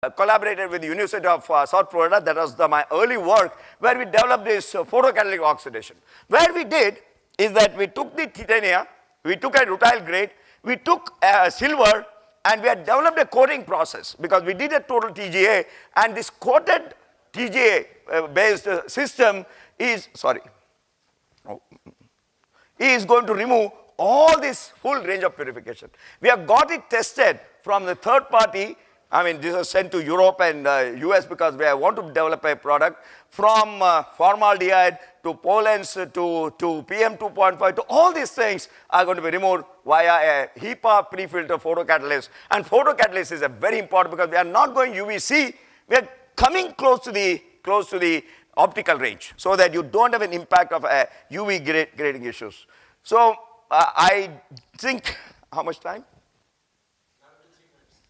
collaborated with the University of South Florida. That was my early work where we developed this photocatalytic oxidation. Where we did is that we took the titania, we took a rutile grade, we took silver, and we had developed a coating process because we did a total TGA, and this coated TGA based system is, is going to remove all this full range of purification. We have got it tested from the third party. I mean, this was sent to Europe and US because we want to develop a product from formaldehyde to pollens to PM 2.5 to all these things are going to be removed via a HEPA pre-filter photocatalyst. And photocatalyst is a very important because we are not going UVC, we are coming close to the optical range so that you don't have an impact of UV grading issues. So I think, how much time?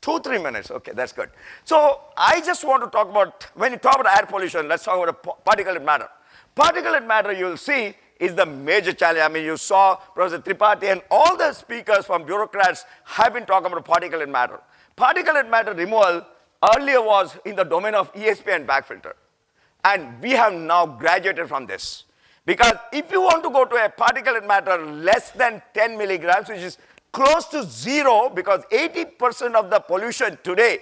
2-3 minutes, okay, that's good. So I just want to talk about, when you talk about air pollution, let's talk about particulate matter. Particulate matter, you'll see, is the major challenge. I mean, you saw Professor Tripathi and all the speakers from bureaucrats have been talking about particulate matter. Particulate matter removal earlier was in the domain of ESP and bag filter. And we have now graduated from this. Because if you want to go to a particulate matter less than 10 milligrams, which is close to zero, because 80% of the pollution today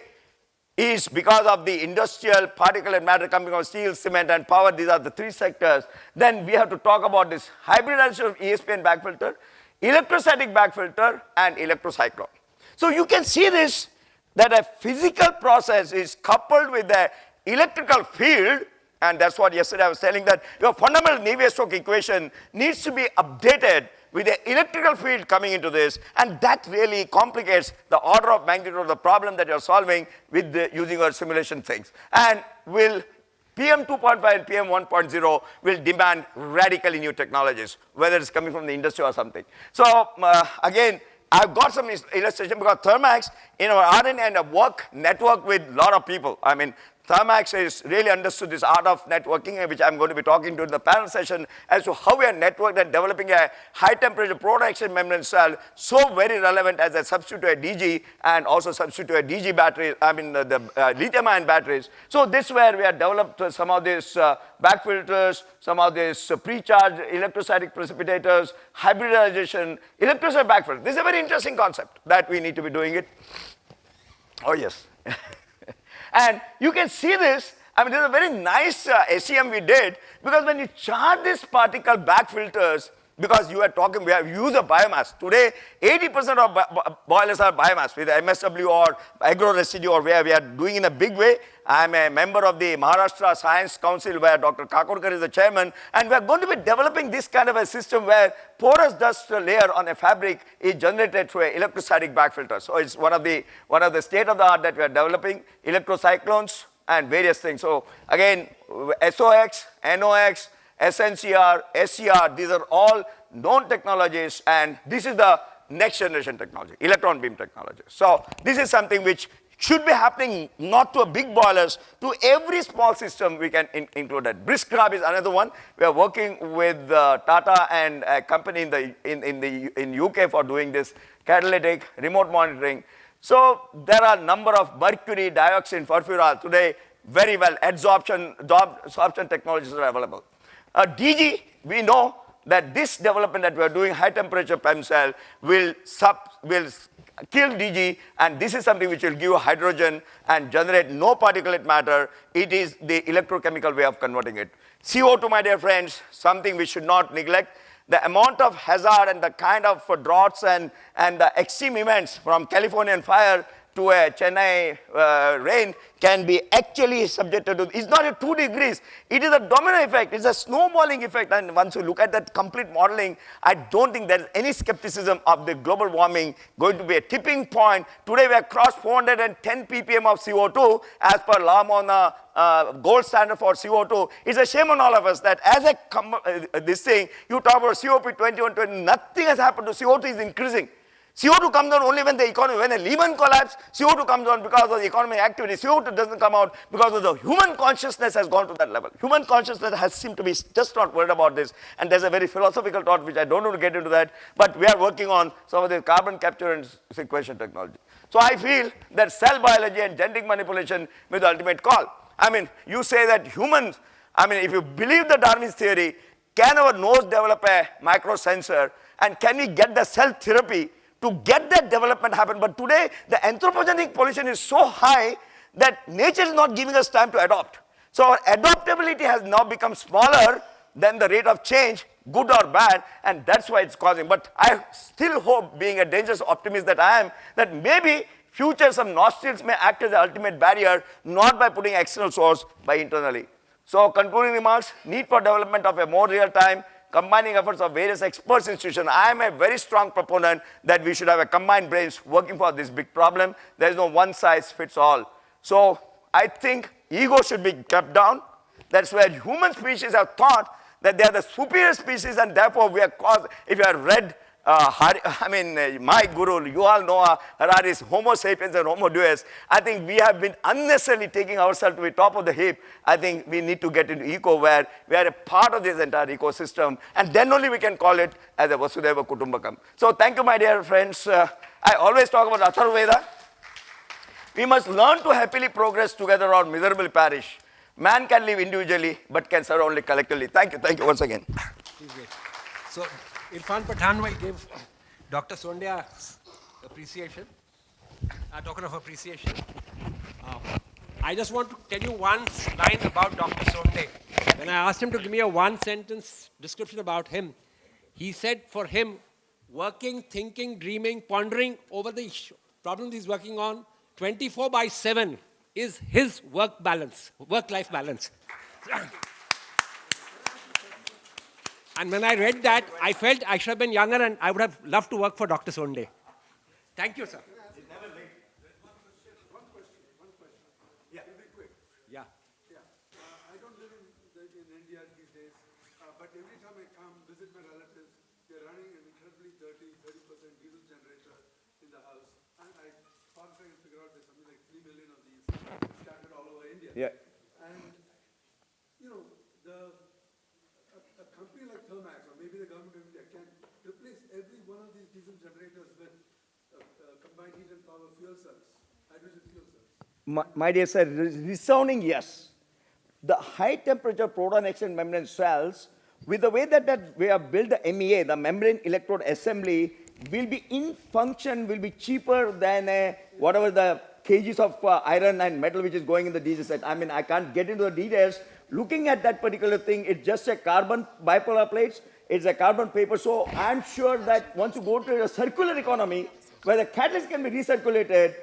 is because of the industrial particulate matter coming from steel, cement, and power. These are the three sectors. Then we have to talk about this hybridization of ESP and bag filter, electrostatic bag filter, and electrocyclone. So you can see this, that a physical process is coupled with the electrical field, and that's what yesterday I was telling, that your fundamental Navier-Stokes equation needs to be updated with the electrical field coming into this, and that really complicates the order of magnitude of the problem that you're solving with using your simulation things. And PM 2.5 and PM 1.0 will demand radically new technologies, whether it's coming from the industry or something. So again, I've got some illustration because Thermax in our R&D and work network with a lot of people. I mean, Thermax has really understood this art of networking, which I'm going to be talking to in the panel session, as to how we are networked and developing a high temperature protection membrane cell so very relevant as a substitute to a DG and also substitute to a DG battery, I mean the lithium ion batteries. So this is where we have developed some of these bag filters, some of these pre-charged electrostatic precipitators, hybridization, electrostatic bag filters. This is a very interesting concept that we need to be doing it. Oh yes. And you can see this, I mean, this is a very nice SEM we did, because when you charge these particle bag filters, because you are talking, we have used a biomass. Today, 80% of boilers are biomass with MSW or agro residue, or where we are doing in a big way. I am a member of the Maharashtra Science Council where Dr. Kakorkar is the chairman, and we are going to be developing this kind of a system where porous dust layer on a fabric is generated through an electrostatic bag filter. So it's one of the state of the art that we are developing, electrocyclones and various things. So again, SOX, NOx, SNCR, SCR, these are all known technologies, and this is the next generation technology, electron beam technology. So this is something which should be happening not to a big boilers, to every small system we can include it. Brisk Grab is another one. We are working with Tata and a company in UK for doing this catalytic remote monitoring. So there are a number of mercury, dioxin, furfural today, very well absorption technologies are available. DG, we know that this development that we are doing, high temperature PEM cell, will kill DG, and this is something which will give hydrogen and generate no particulate matter. It is the electrochemical way of converting it. CO2, my dear friends, something we should not neglect. The amount of hazard and the kind of droughts and the extreme events from Californian fire to a Chennai rain can be actually subjected to, it's not a 2 degrees, it is a domino effect, it's a snowballing effect, and once you look at that complete modeling, I don't think there is any skepticism of the global warming going to be a tipping point. Today we have crossed 410 ppm of CO2 as per La Mona gold standard for CO2. It's a shame on all of us that as this thing, you talk about COP 2120, nothing has happened to CO2 is increasing. CO2 comes down only when the economy, when a Lehman collapse, CO2 comes down because of the economic activity. CO2 doesn't come out because of the human consciousness has gone to that level. Human consciousness has seemed to be just not worried about this. And there's a very philosophical thought which I don't want to get into that, but we are working on some of the carbon capture and sequestration technology. So I feel that cell biology and genetic manipulation with the ultimate call. I mean, you say that humans, I mean, if you believe the Darwin's theory, can our nose develop a micro sensor and can we get the cell therapy to get that development happen? But today, the anthropogenic pollution is so high that nature is not giving us time to adopt. So our adaptability has now become smaller than the rate of change, good or bad, and that's why it's causing. But I still hope, being a dangerous optimist that I am, that maybe future some nostrils may act as the ultimate barrier, not by putting external source, by internally. So concluding remarks, need for development of a more real-time, combining efforts of various experts institutions. I am a very strong proponent that we should have a combined brains working for this big problem. There is no one size fits all. So I think ego should be kept down. That's where human species have thought that they are the superior species and therefore we are caused. If you have read my guru, you all know Harari's Homo sapiens and Homo deus. I think we have been unnecessarily taking ourselves to the top of the heap. I think we need to get into eco where we are a part of this entire ecosystem and then only we can call it as a Vasudhaiva Kutumbakam. So thank you, my dear friends. I always talk about Atharvaveda. We must learn to happily progress together or miserably perish. Man can live individually but can serve only collectively. Thank you once again. So, Irfan Pathan will give Dr. Sondhi appreciation, a token of appreciation. I just want to tell you one line about Dr. Sondhi. When I asked him to give me a one-sentence description about him, he said for him, working, thinking, dreaming, pondering over the problems he's working on 24/7 is his work-life balance. And when I read that, I felt I should have been younger and I would have loved to work for Dr. Sondhi. Thank you, sir. It's never late. One question. Yeah. It'll be quick. Yeah. I don't live in India these days, but every time I come visit my relatives, they're running an incredibly dirty 30% diesel generator in the house. And I thought I could figure out there's something like 3 million of these scattered all over India. Yeah. And, you know, a company like Thermax, or maybe the government of India, can replace every one of these diesel generators with combined heat and power fuel cells, hydrogen fuel cells. My dear sir, resounding yes. The high temperature proton exchange membrane cells, with the way that we have built the MEA, the membrane electrode assembly, will be in function, will be cheaper than whatever the kgs of iron and metal which is going in the diesel set. I mean, I can't get into the details. Looking at that particular thing, it's just a carbon bipolar plates, it's a carbon paper. So I'm sure that once you go to a circular economy, where the catalyst can be recirculated,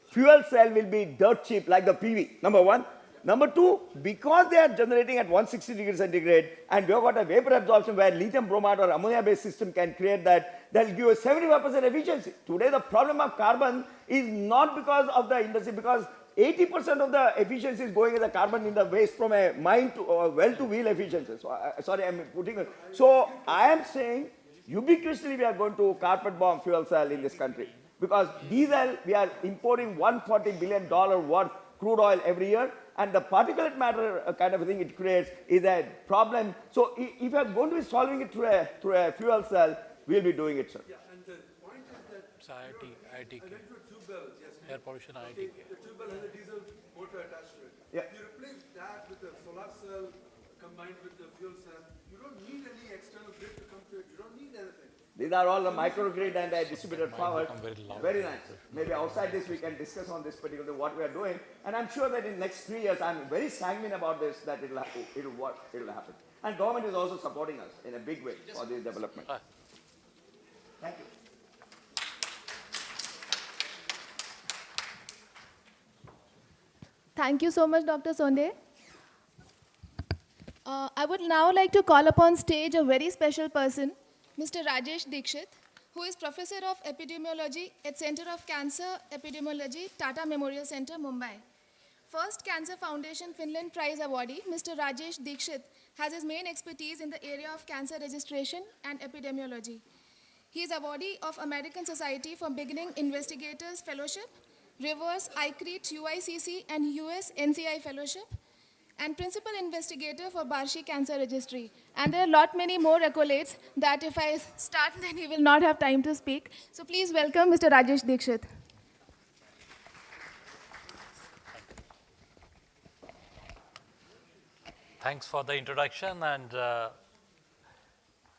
fuel cell will be dirt cheap like the PV, number one. Number two, because they are generating at 160 degrees centigrade, and we have got a vapor absorption where lithium bromide or ammonia-based system can create that, that will give us 75% efficiency. Today, the problem of carbon is not because of the industry, because 80% of the efficiency is going as a carbon in the waste from a mine to well to wheel efficiency. So, sorry, I'm putting it. So, I am saying ubiquitously we are going to carpet bomb fuel cell in this country. Because diesel, we are importing $140 billion worth crude oil every year. And the particulate matter kind of thing it creates is a problem. So, if you are going to be solving it through a fuel cell, we'll be doing it, sir. Yeah, and the point is that It's IIT, IITK. I went to a tube bell yesterday. Air pollution, Okay, IITK. the tube bell has a diesel motor attached to it. Yeah. You replace that with a solar cell combined with the fuel cell. You don't need any external grid to come to it. You don't need anything. These are all the microgrid and distributed power. become very loud. Very nice. Maybe outside this we can discuss on this particular what we are doing. And I'm sure that in next 3 years, I'm very sanguine about this, that it'll work, it'll happen. And government is also supporting us in a big way for this development. Thank you. Thank you so much, Dr. Sondhi. I would now like to call upon stage a very special person, Mr. Rajesh Dikshit, who is Professor of Epidemiology at Center of Cancer Epidemiology, Tata Memorial Center, Mumbai. First Cancer Foundation Finland Prize awardee, Mr. Rajesh Dikshit has his main expertise in the area of cancer registration and epidemiology. He is awardee of American Society for Beginning Investigators Fellowship, Reverse ICRET UICC and US NCI Fellowship, and Principal Investigator for Barshi Cancer Registry. And there are a lot many more accolades that if I start, then he will not have time to speak. So please welcome Mr. Rajesh Dikshit. Thanks for the introduction, and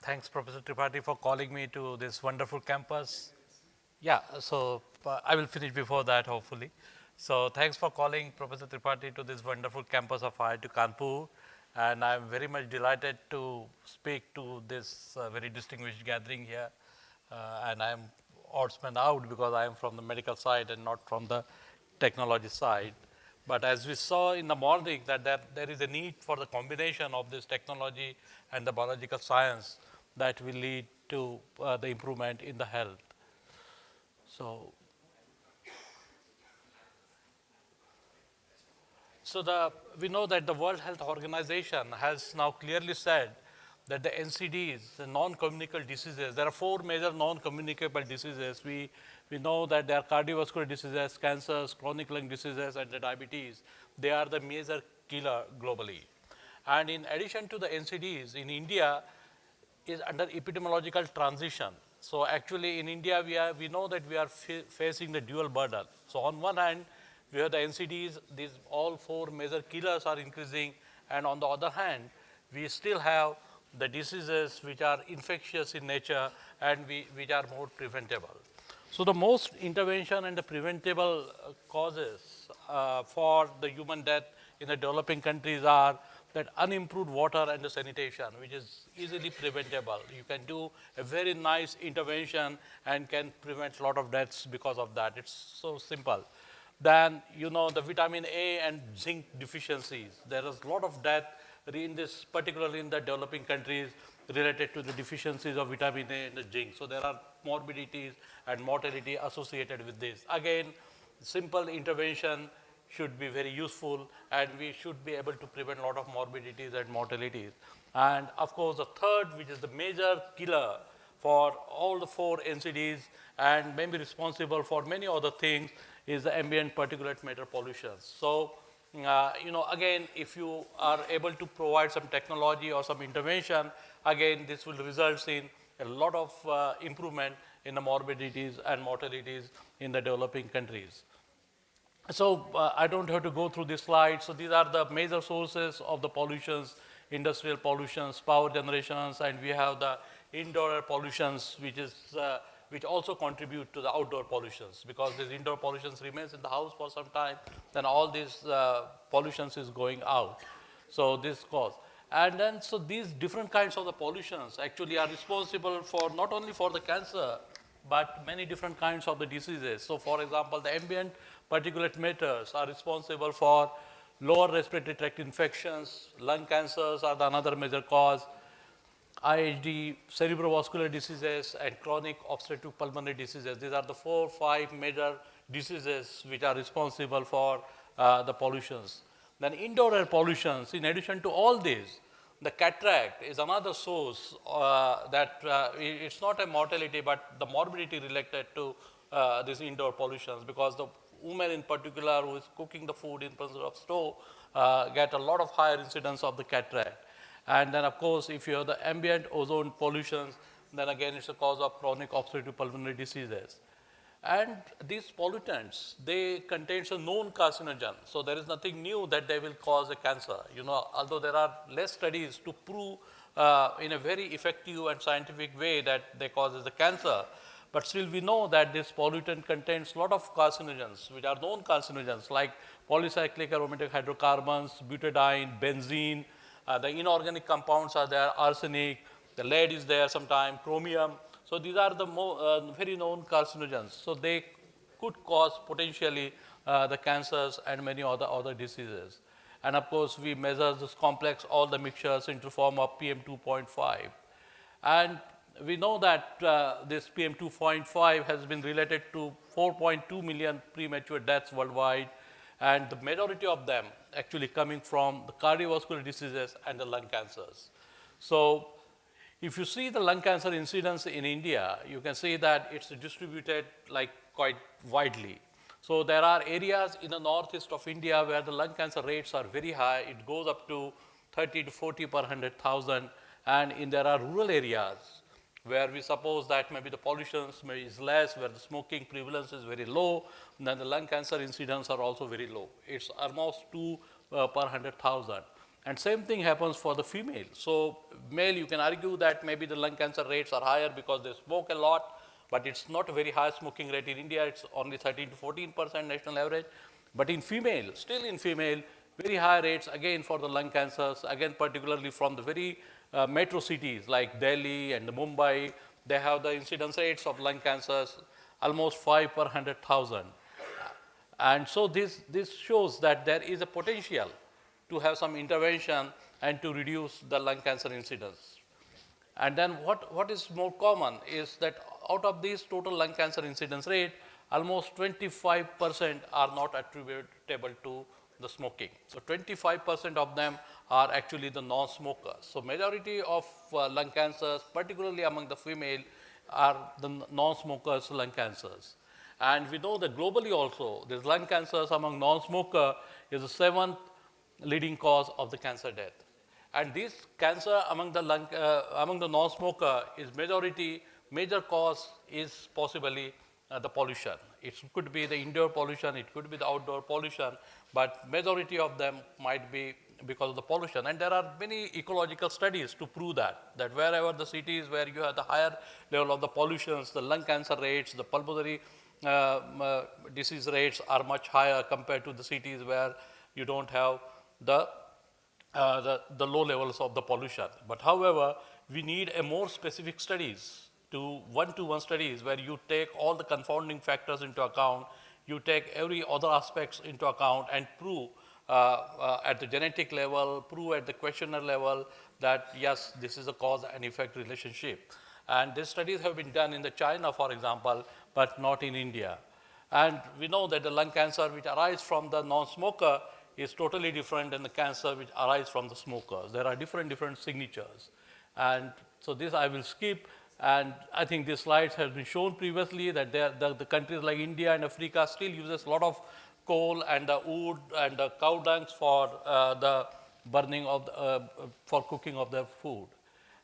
thanks, Professor Tripathi, for calling me to this wonderful campus. Yeah, so I will finish before that, hopefully. So thanks for calling Professor Tripathi to this wonderful campus of IIT Kanpur, and I'm very much delighted to speak to this very distinguished gathering here. And I'm oddsman out because I am from the medical side and not from the technology side. But as we saw in the morning that there is a need for the combination of this technology and the biological science that will lead to the improvement in the health. So we know that the World Health Organization has now clearly said that the NCDs, the non-communicable diseases, there are 4 major non-communicable diseases. We know that there are cardiovascular diseases, cancers, chronic lung diseases, and the diabetes. They are the major killer globally. And in addition to the NCDs, in India is under epidemiological transition. So actually in India, we know that we are facing the dual burden. So on one hand, we have the NCDs, these all 4 major killers are increasing, and on the other hand, we still have the diseases which are infectious in nature and which are more preventable. So the most intervention and the preventable causes for the human death in the developing countries are that unimproved water and the sanitation, which is easily preventable. You can do a very nice intervention and can prevent a lot of deaths because of that. It's so simple. Then, you know, the vitamin A and zinc deficiencies. There is a lot of death in this, particularly in the developing countries, related to the deficiencies of vitamin A and the zinc. So there are morbidities and mortality associated with this. Again, simple intervention should be very useful, and we should be able to prevent a lot of morbidities and mortalities. And of course, the third, which is the major killer for all the 4 NCDs and maybe responsible for many other things, is the ambient particulate matter pollution. So, you know, again, if you are able to provide some technology or some intervention, again, this will result in a lot of improvement in the morbidities and mortalities in the developing countries. So I don't have to go through this slide. So these are the major sources of the pollutions: industrial pollutions, power generations, and we have the indoor air pollutions, which also contribute to the outdoor pollutions, because this indoor pollutions remains in the house for some time, then all these pollutions is going out. So this cause. And then, so these different kinds of the pollutions actually are responsible for not only for the cancer, but many different kinds of the diseases. So for example, the ambient particulate matters are responsible for lower respiratory tract infections, lung cancers are the another major cause, IHD, cerebrovascular diseases, and chronic obstructive pulmonary diseases. These are the 4 or 5 major diseases which are responsible for the pollutions. Then indoor air pollutions, in addition to all these, the cataract is another source that it's not a mortality, but the morbidity related to these indoor pollutions, because the women in particular who is cooking the food in front of stove get a lot of higher incidence of the cataract. And then of course, if you have the ambient ozone pollutions, then again it's a cause of chronic obstructive pulmonary diseases. And these pollutants, they contain a known carcinogen. So there is nothing new that they will cause a cancer. You know, although there are less studies to prove in a very effective and scientific way that they causes the cancer, but still we know that this pollutant contains a lot of carcinogens, which are known carcinogens, like polycyclic aromatic hydrocarbons, butadiene, benzene. The inorganic compounds are there, arsenic, the lead is there sometime, chromium. So these are the very known carcinogens. So they could cause potentially the cancers and many other diseases. And of course, we measure this complex, all the mixtures into form of PM2.5. And we know that this PM2.5 has been related to 4.2 million premature deaths worldwide, and the majority of them actually coming from the cardiovascular diseases and the lung cancers. So If you see the lung cancer incidence in India, you can see that it's distributed like quite widely. So there are areas in the northeast of India where the lung cancer rates are very high. It goes up to 30 to 40 per 100,000. And there are rural areas where we suppose that maybe the pollution is less, where the smoking prevalence is very low, then the lung cancer incidence are also very low. It's almost 2 per 100,000. And same thing happens for the female. So male, you can argue that maybe the lung cancer rates are higher because they smoke a lot, but it's not a very high smoking rate in India. It's only 13 to 14% national average. But in female, still in female, very high rates again for the lung cancers, again particularly from the very metro cities like Delhi and Mumbai. They have the incidence rates of lung cancers almost 5 per 100,000. And so this shows that there is a potential to have some intervention and to reduce the lung cancer incidence. And then what is more common is that out of this total lung cancer incidence rate, almost 25% are not attributable to the smoking. So 25% of them are actually the non-smokers. So majority of lung cancers, particularly among the female, are the non-smokers lung cancers. And we know that globally also, this lung cancers among non-smoker is the 7th leading cause of the cancer death. And this cancer among the non-smoker is major cause is possibly the pollution. It could be the indoor pollution, it could be the outdoor pollution, but majority of them might be because of the pollution. And there are many ecological studies to prove that wherever the cities where you have the higher level of the pollutions, the lung cancer rates, the pulmonary disease rates are much higher compared to the cities where you don't have the low levels of the pollution. But however, we need a more specific studies, to one-to-one studies where you take all the confounding factors into account, you take every other aspects into account and prove at the genetic level, prove at the questionnaire level that yes, this is a cause and effect relationship. And these studies have been done in the China, for example, but not in India. And we know that the lung cancer which arises from the non-smoker is totally different than the cancer which arises from the smokers. There are different signatures. And so this I will skip. And I think these slides have been shown previously that the countries like India and Africa still uses a lot of coal and the wood and the cow dungs for the burning of for cooking of their food.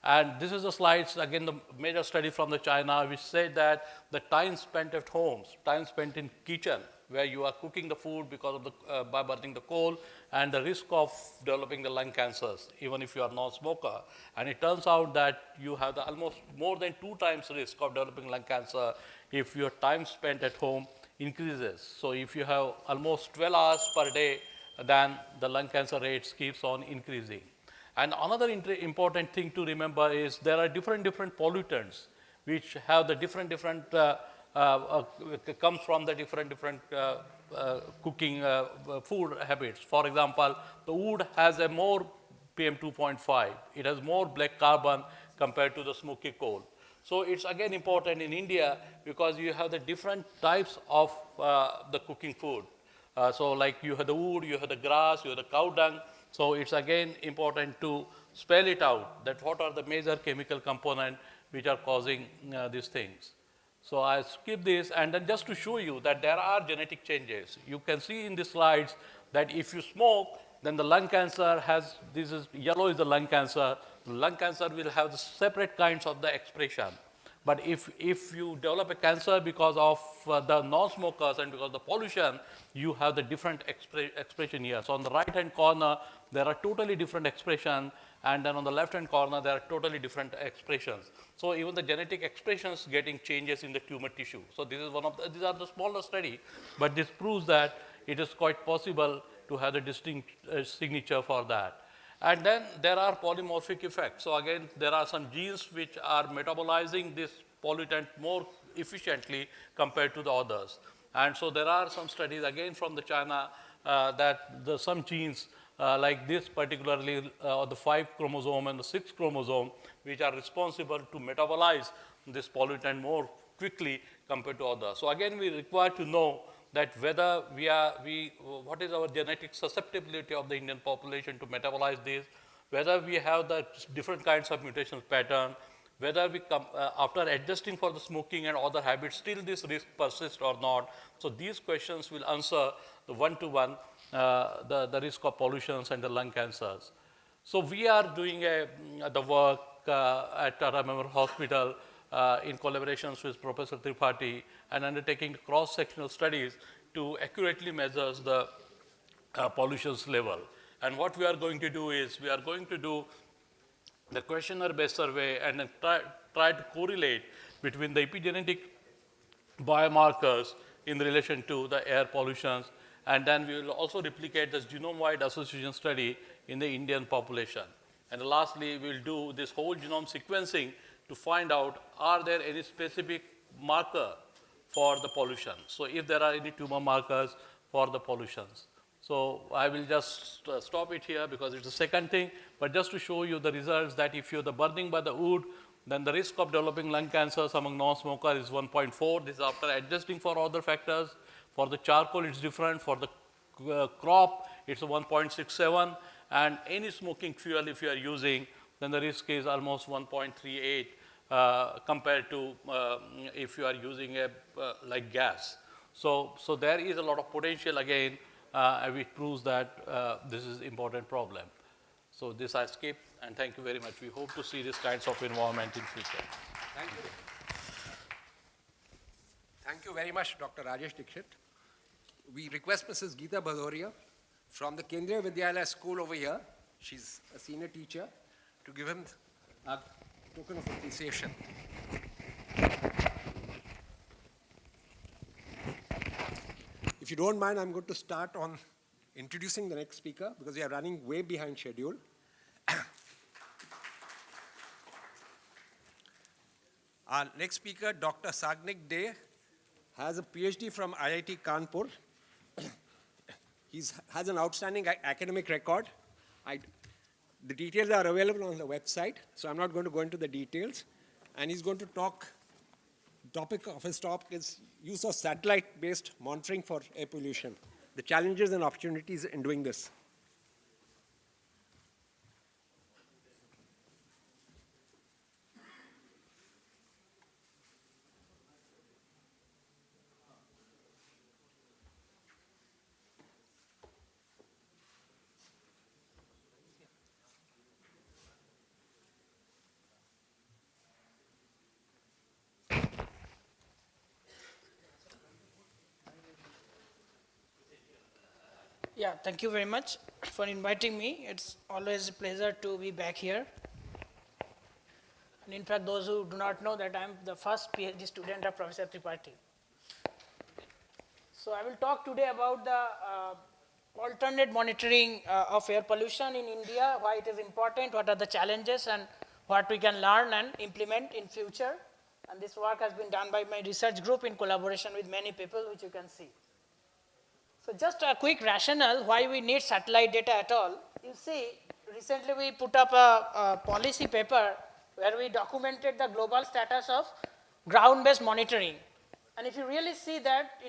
And this is the slides, again, the major study from the China, which said that the time spent at homes, time spent in kitchen, where you are cooking the food because of the, by burning the coal, and the risk of developing the lung cancers, even if you are non-smoker. And it turns out that you have the almost more than 2 times risk of developing lung cancer if your time spent at home increases. So if you have almost 12 hours per day, then the lung cancer rates keeps on increasing. And another important thing to remember is there are different pollutants which have the different comes from the different cooking food habits. For example, the wood has a more PM 2.5. It has more black carbon compared to the smoky coal. So it's again important in India because you have the different types of the cooking food. So like you have the wood, you have the grass, you have the cow dung. So it's again important to spell it out that what are the major chemical components which are causing these things. So I skip this, and then just to show you that there are genetic changes. You can see in the slides that if you smoke, then the lung cancer has, this is yellow is the lung cancer. The lung cancer will have the separate kinds of the expression. But if you develop a cancer because of the non-smokers and because of the pollution, you have the different expression here. So on the right-hand corner, there are totally different expression, and then on the left-hand corner, there are totally different expressions. So even the genetic expressions getting changes in the tumor tissue. So this is one of the, these are the smaller study, but this proves that it is quite possible to have the distinct signature for that. And then there are polymorphic effects. So again, there are some genes which are metabolizing this pollutant more efficiently compared to the others. And so there are some studies again from the China that some genes like this particularly the 5 chromosome and the 6 chromosome which are responsible to metabolize this pollutant more quickly compared to others. So again, we require to know that whether what is our genetic susceptibility of the Indian population to metabolize this, whether we have the different kinds of mutational pattern, whether we come, after adjusting for the smoking and other habits, still this risk persists or not. So these questions will answer the one-to-one, the risk of pollutions and the lung cancers. So we are doing the work at Tata Memorial Hospital in collaborations with Professor Tripathi and undertaking cross-sectional studies to accurately measure the pollutions level. And what we are going to do is we are going to do the questionnaire-based survey and then try to correlate between the epigenetic biomarkers in relation to the air pollutions. And then we will also replicate this genome-wide association study in the Indian population. And lastly, we will do this whole genome sequencing to find out, are there any specific marker for the pollution? So if there are any tumor markers for the pollutions. So I will just stop it here because it's the second thing, but just to show you the results that if you're the burning by the wood, then the risk of developing lung cancers among non-smoker is 1.4. This is after adjusting for other factors. For the charcoal, it's different. For the crop, it's a 1.67. And any smoking fuel, if you are using, then the risk is almost 1.38 compared to if you are using like gas. So there is a lot of potential again, which proves that this is an important problem. So this I skip, and thank you very much. We hope to see these kinds of environment in future. Thank you. Thank you very much, Dr. Rajesh Dixit. We request Mrs. Geeta Bhadoria from the Kendriya Vidyalaya school over here. She's a senior teacher, to give him a token of appreciation. If you don't mind, I'm going to start on introducing the next speaker because we are running way behind schedule. Our next speaker, Dr. Sagnik Dey, has a PhD from IIT Kanpur. He has an outstanding academic record. The details are available on the website, so I'm not going to go into the details. And he's going to talk, the topic of his talk is use of satellite-based monitoring for air pollution, the challenges and opportunities in doing this. Yeah, thank you very much for inviting me. It's always a pleasure to be back here. And in fact, those who do not know that I'm the first PhD student of Professor Tripathi. So I will talk today about the alternate monitoring of air pollution in India, why it is important, what are the challenges, and what we can learn and implement in future. And this work has been done by my research group in collaboration with many people, which you can see. So just a quick rationale why we need satellite data at all. You see, recently we put up a policy paper where we documented the global status of ground-based monitoring. And if you really see that,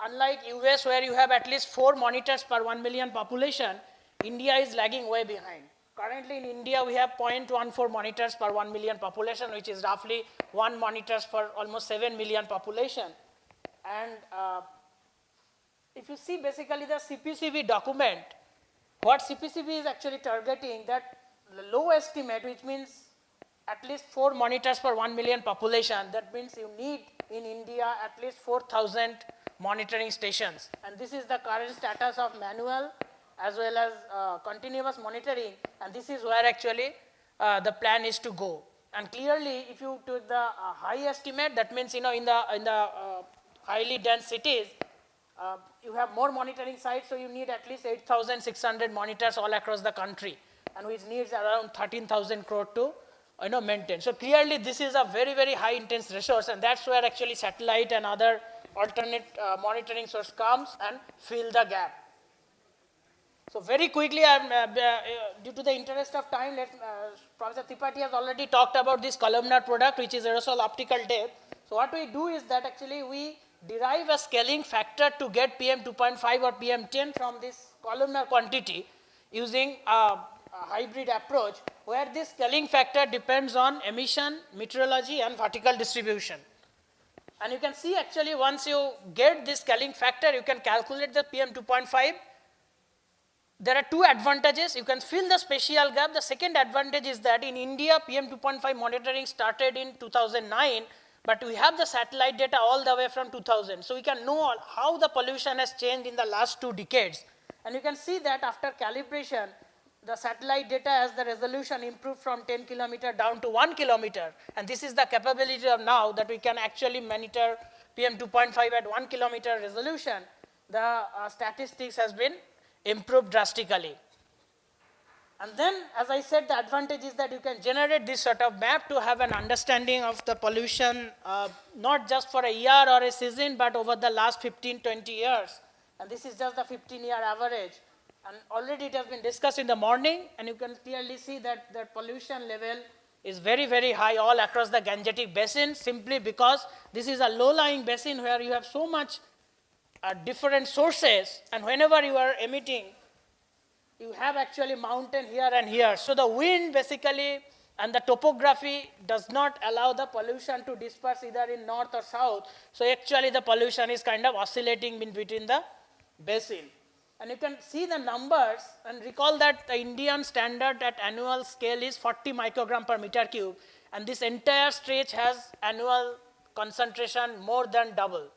unlike US where you have at least 4 monitors per 1 million population, India is lagging way behind. Currently in India we have 0.14 monitors per 1 million population, which is roughly 1 monitors for almost 7 million population. And if you see basically the CPCB document, what CPCB is actually targeting, that low estimate, which means at least 4 monitors per 1 million population, that means you need in India at least 4,000 monitoring stations. And this is the current status of manual as well as continuous monitoring, and this is where actually the plan is to go. And clearly, if you take the high estimate, that means in the highly dense cities, you have more monitoring sites, so you need at least 8,600 monitors all across the country, and which needs around 13,000 crore to maintain. So clearly, this is a very, very high intense resource, and that's where actually satellite and other alternate monitoring source comes and fill the gap. So very quickly, due to the interest of time, Professor Tripathi has already talked about this columnar product, which is aerosol optical depth. So what we do is that actually we derive a scaling factor to get PM 2.5 or PM 10 from this columnar quantity using a hybrid approach where this scaling factor depends on emission, meteorology, and vertical distribution. And you can see actually once you get this scaling factor, you can calculate the PM 2.5. There are two advantages. You can fill the spatial gap. The second advantage is that in India, PM 2.5 monitoring started in 2009, but we have the satellite data all the way from 2000. So we can know how the pollution has changed in the last 2 decades. And you can see that after calibration, the satellite data has the resolution improved from 10 kilometer down to 1 kilometer. And this is the capability of now that we can actually monitor PM 2.5 at 1 kilometer resolution. The statistics has been improved drastically. And then, as I said, the advantage is that you can generate this sort of map to have an understanding of the pollution, not just for a year or a season, but over the last 15, 20 years. And this is just the 15-year average. And already it has been discussed in the morning, and you can clearly see that the pollution level is very, very high all across the Gangetic Basin, simply because this is a low-lying basin where you have so much different sources, and whenever you are emitting, you have actually mountain here and here. So the wind basically and the topography does not allow the pollution to disperse either in north or south. So actually the pollution is kind of oscillating in between the basin. And you can see the numbers and recall that the Indian standard at annual scale is 40 microgram per meter cube, and this entire stretch has annual concentration more than double.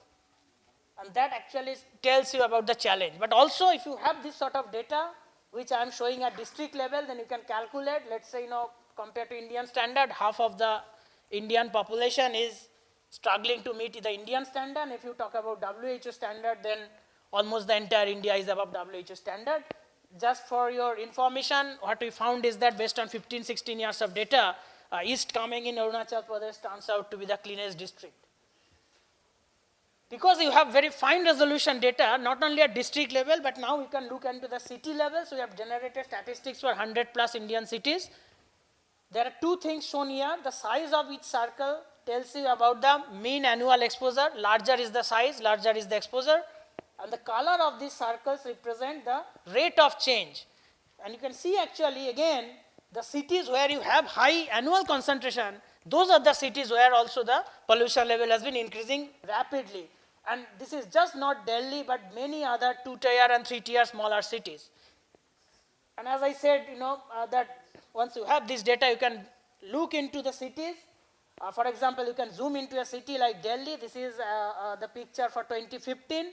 And that actually tells you about the challenge. But also if you have this sort of data, which I am showing at district level, then you can calculate, let's say, compared to Indian standard, half of the Indian population is struggling to meet the Indian standard. And if you talk about WHO standard, then almost the entire India is above WHO standard. Just for your information, what we found is that based on 15, 16 years of data, East Kameng in Arunachal Pradesh turns out to be the cleanest district. Because you have very fine resolution data, not only at district level, but now we can look into the city level. So we have generated statistics for 100 plus Indian cities. There are 2 things shown here. The size of each circle tells you about the mean annual exposure. Larger is the size, larger is the exposure. And the color of these circles represent the rate of change. And you can see actually again, the cities where you have high annual concentration, those are the cities where also the pollution level has been increasing rapidly. And this is just not Delhi, but many other 2-tier and 3-tier smaller cities. And as I said, that once you have this data, you can look into the cities. For example, you can zoom into a city like Delhi. This is the picture for 2015,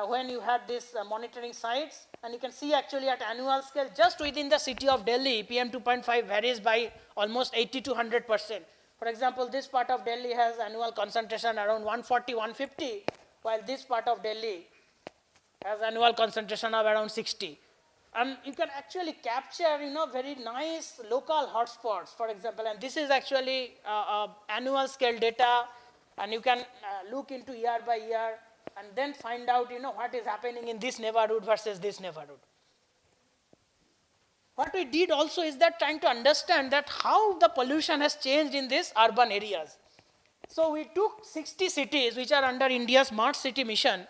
when you had these monitoring sites. And you can see actually at annual scale, just within the city of Delhi, PM 2.5 varies by almost 80 to 100%. For example, this part of Delhi has annual concentration around 140, 150, while this part of Delhi has annual concentration of around 60. And you can actually capture, very nice local hotspots, for example, and this is actually annual scale data, and you can look into year by year, and then find out, what is happening in this neighborhood versus this neighborhood. What we did also is that trying to understand that how the pollution has changed in these urban areas. So we took 60 cities which are under India's Smart City mission,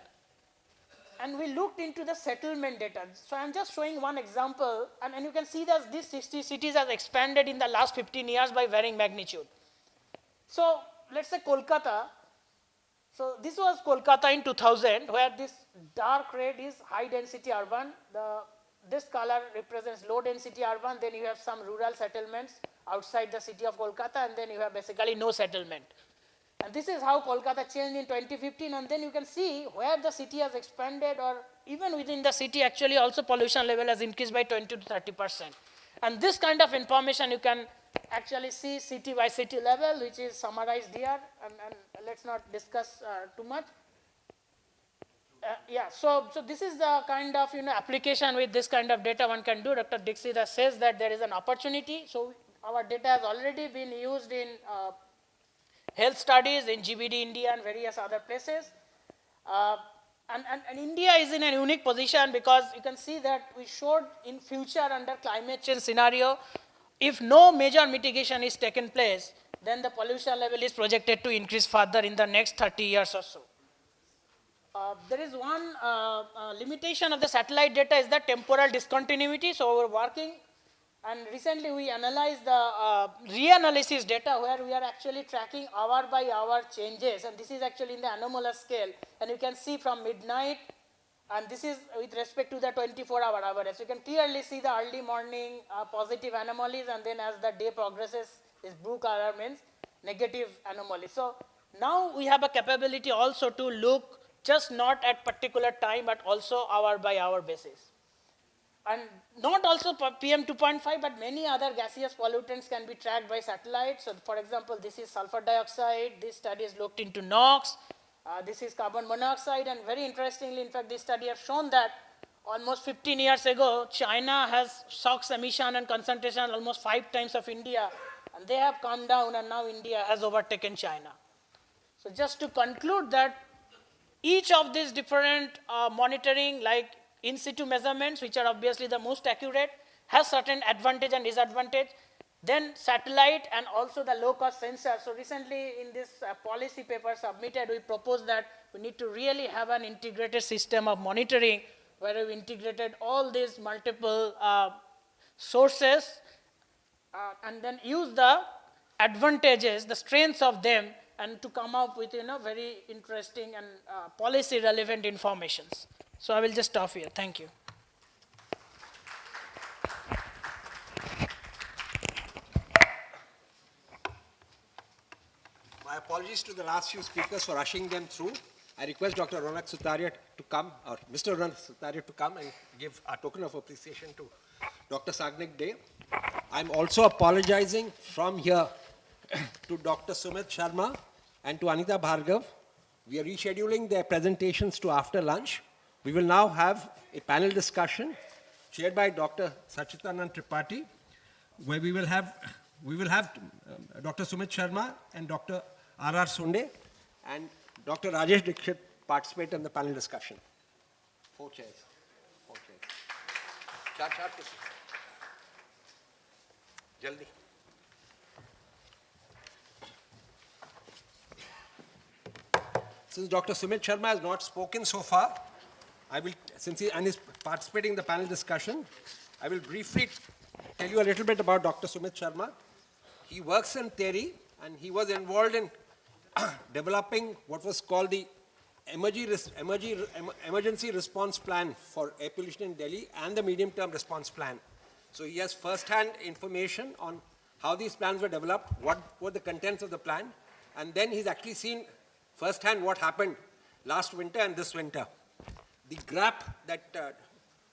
and we looked into the settlement data. So I'm just showing one example, and you can see that these 60 cities have expanded in the last 15 years by varying magnitude. So let's say Kolkata. So this was Kolkata in 2000, where this dark red is high density urban. This color represents low density urban, then you have some rural settlements outside the city of Kolkata, and then you have basically no settlement. And this is how Kolkata changed in 2015, and then you can see where the city has expanded, or even within the city actually also pollution level has increased by 20 to 30%. And this kind of information you can actually see city by city level, which is summarized here, and let's not discuss too much. So this is the kind of application with this kind of data one can do. Dr. Dixit says that there is an opportunity. So our data has already been used in health studies, in GBD India and various other places. And India is in a unique position because you can see that we showed in future under climate change scenario, if no major mitigation is taken place, then the pollution level is projected to increase further in the next 30 years or so. There is one limitation of the satellite data is the temporal discontinuity. So we're working And recently we analyzed the reanalysis data where we are actually tracking hour by hour changes, and this is actually in the anomalous scale. And you can see from midnight, and this is with respect to the 24-hour average. You can clearly see the early morning positive anomalies, and then as the day progresses, this blue color means negative anomalies. So now we have a capability also to look just not at particular time, but also hour by hour basis. And not also PM 2.5, but many other gaseous pollutants can be tracked by satellite. So for example, this is sulfur dioxide. This study is looked into NOx. This is carbon monoxide. And very interestingly, in fact, this study has shown that almost 15 years ago, China has SOx emission and concentration almost 5 times of India. And they have come down, and now India has overtaken China. So just to conclude that each of these different monitoring, like in situ measurements, which are obviously the most accurate, has certain advantage and disadvantage. Then satellite and also the low-cost sensor. So recently in this policy paper submitted, we proposed that we need to really have an integrated system of monitoring where we integrated all these multiple sources and then use the advantages, the strengths of them, and to come up with very interesting and policy relevant informations. So I will just stop here. Thank you. My apologies to the last few speakers for rushing them through. I request Dr. Ronak Sutaria to come, or Mr. Ronak Sutaria to come and give a token of appreciation to Dr. Sagnik Dey. I'm also apologizing from here to Dr. Sumit Sharma and to Anita Bhargav. We are rescheduling their presentations to after lunch. We will now have a panel discussion chaired by Dr. Sachidanand Tripathi, where we will have Dr. Sumit Sharma and Dr. R.R. Sonde and Dr. Rajesh Dikshit participate in the panel discussion. 4 chairs. 4 chairs. Char kursi. Jaldi. Since Dr. Sumit Sharma has not spoken so far, I will, since he is participating in the panel discussion, I will briefly tell you a little bit about Dr. Sumit Sharma. He works in TERI, and he was involved in developing what was called the emergency response plan for air pollution in Delhi and the medium-term response plan. So he has first-hand information on how these plans were developed, what were the contents of the plan, and then he's actually seen first-hand what happened last winter and this winter. The GRAP that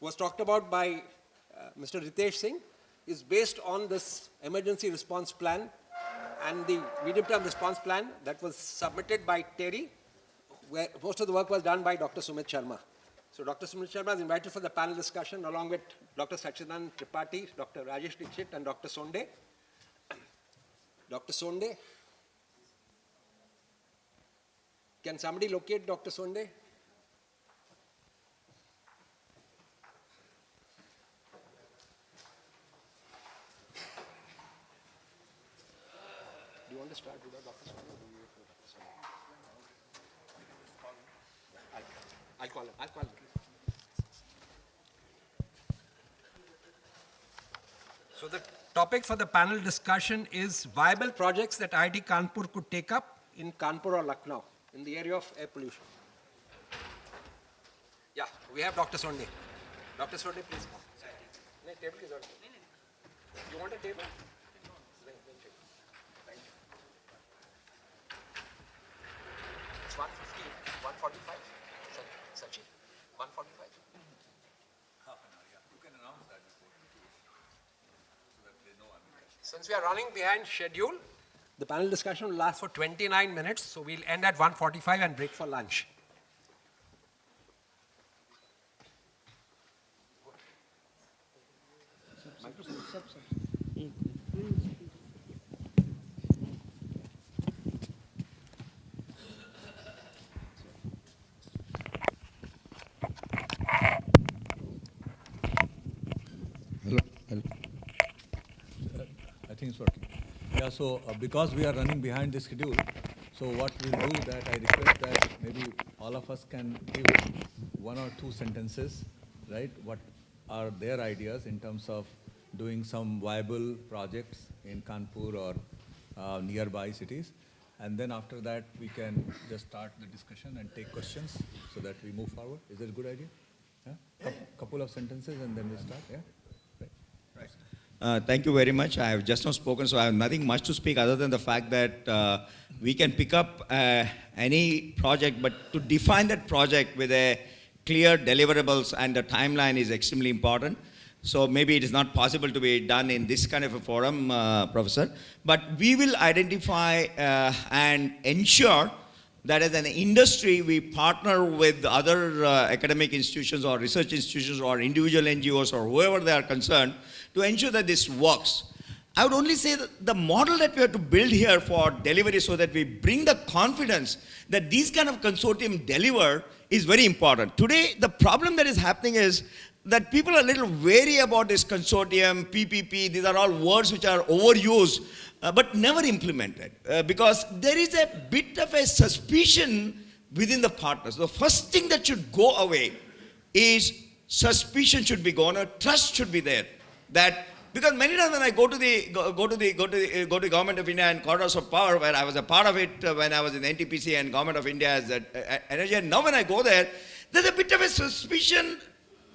was talked about by Mr. Ritesh Singh is based on this emergency response plan and the medium-term response plan that was submitted by TERI, where most of the work was done by Dr. Sumit Sharma. So Dr. Sumit Sharma is invited for the panel discussion along with Dr. Sachidanand Tripathi, Dr. Rajesh Dikshit, and Dr. Sonde. Dr. Sonde. Can somebody locate Dr. Sonde? Do you want to start with Dr. Sonde? I'll call him. I'll call him. So the topic for the panel discussion is viable projects that IIT Kanpur could take up in Kanpur or Lucknow in the area of air pollution. Yeah, we have Dr. Sonde. Dr. Sonde, please come. No, table is on. You want a table? Thank you. It's 150, 145. Sachin, 145. Half an hour, yeah. You can announce that before so that they know I'm interested. Since we are running behind schedule, the panel discussion will last for 29 minutes, so we'll end at 1:45 and break for lunch. Hello. I think it's working. Yeah, so because we are running behind the schedule, so what we'll do that I request that maybe all of us can give 1 or 2 sentences, right? What are their ideas in terms of doing some viable projects in Kanpur or nearby cities. And then after that, we can just start the discussion and take questions so that we move forward. Is that a good idea? Yeah? Couple of sentences and then we start, yeah? Right. Thank you very much. I have just now spoken, so I have nothing much to speak other than the fact that we can pick up any project, but to define that project with a clear deliverables and the timeline is extremely important. So maybe it is not possible to be done in this kind of a forum, Professor. But we will identify and ensure that as an industry, we partner with other academic institutions or research institutions or individual NGOs or whoever they are concerned to ensure that this works. I would only say that the model that we have to build here for delivery so that we bring the confidence that these kind of consortium deliver is very important. Today, the problem that is happening is that people are a little wary about this consortium, PPP, these are all words which are overused, but never implemented. Because there is a bit of a suspicion within the partners. The first thing that should go away is suspicion should be gone, or trust should be there. That because many times when I go to the Government of India and Corridors of Power, where I was a part of it when I was in NTPC and Government of India as energy, and now when I go there, there's a bit of a suspicion,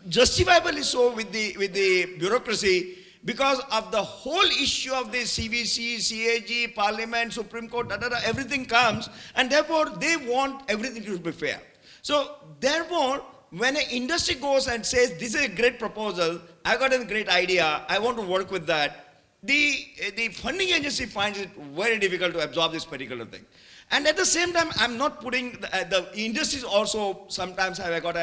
justifiably so, with the bureaucracy, because of the whole issue of the CVC, CAG, Parliament, Supreme Court, everything comes, and therefore they want everything to be fair. So therefore, when an industry goes and says, this is a great proposal, I got a great idea, I want to work with that, the funding agency finds it very difficult to absorb this particular thing. And at the same time, I'm not putting, the industries also sometimes have got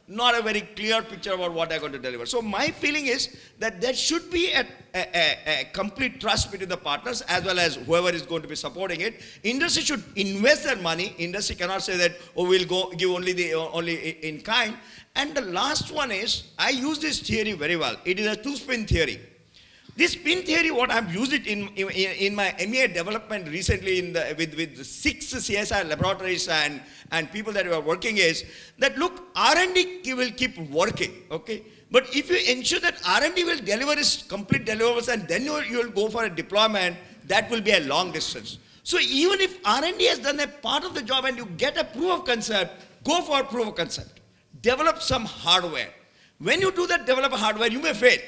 not a very clear picture about what they're going to deliver. So my feeling is that there should be a complete trust between the partners as well as whoever is going to be supporting it. Industry should invest their money. Industry cannot say that, oh, we'll go give only in kind. And the last one is, I use this theory very well. It is a two-spin theory. This spin theory, what I've used it in my MEA development recently with 6 CSI laboratories and people that were working is that, look, R&D will keep working, okay? But if you ensure that R&D will deliver its complete deliverables and then you will go for a deployment, that will be a long distance. So even if R&D has done a part of the job and you get a proof of concept, go for proof of concept. Develop some hardware. When you do that, develop a hardware, you may fail.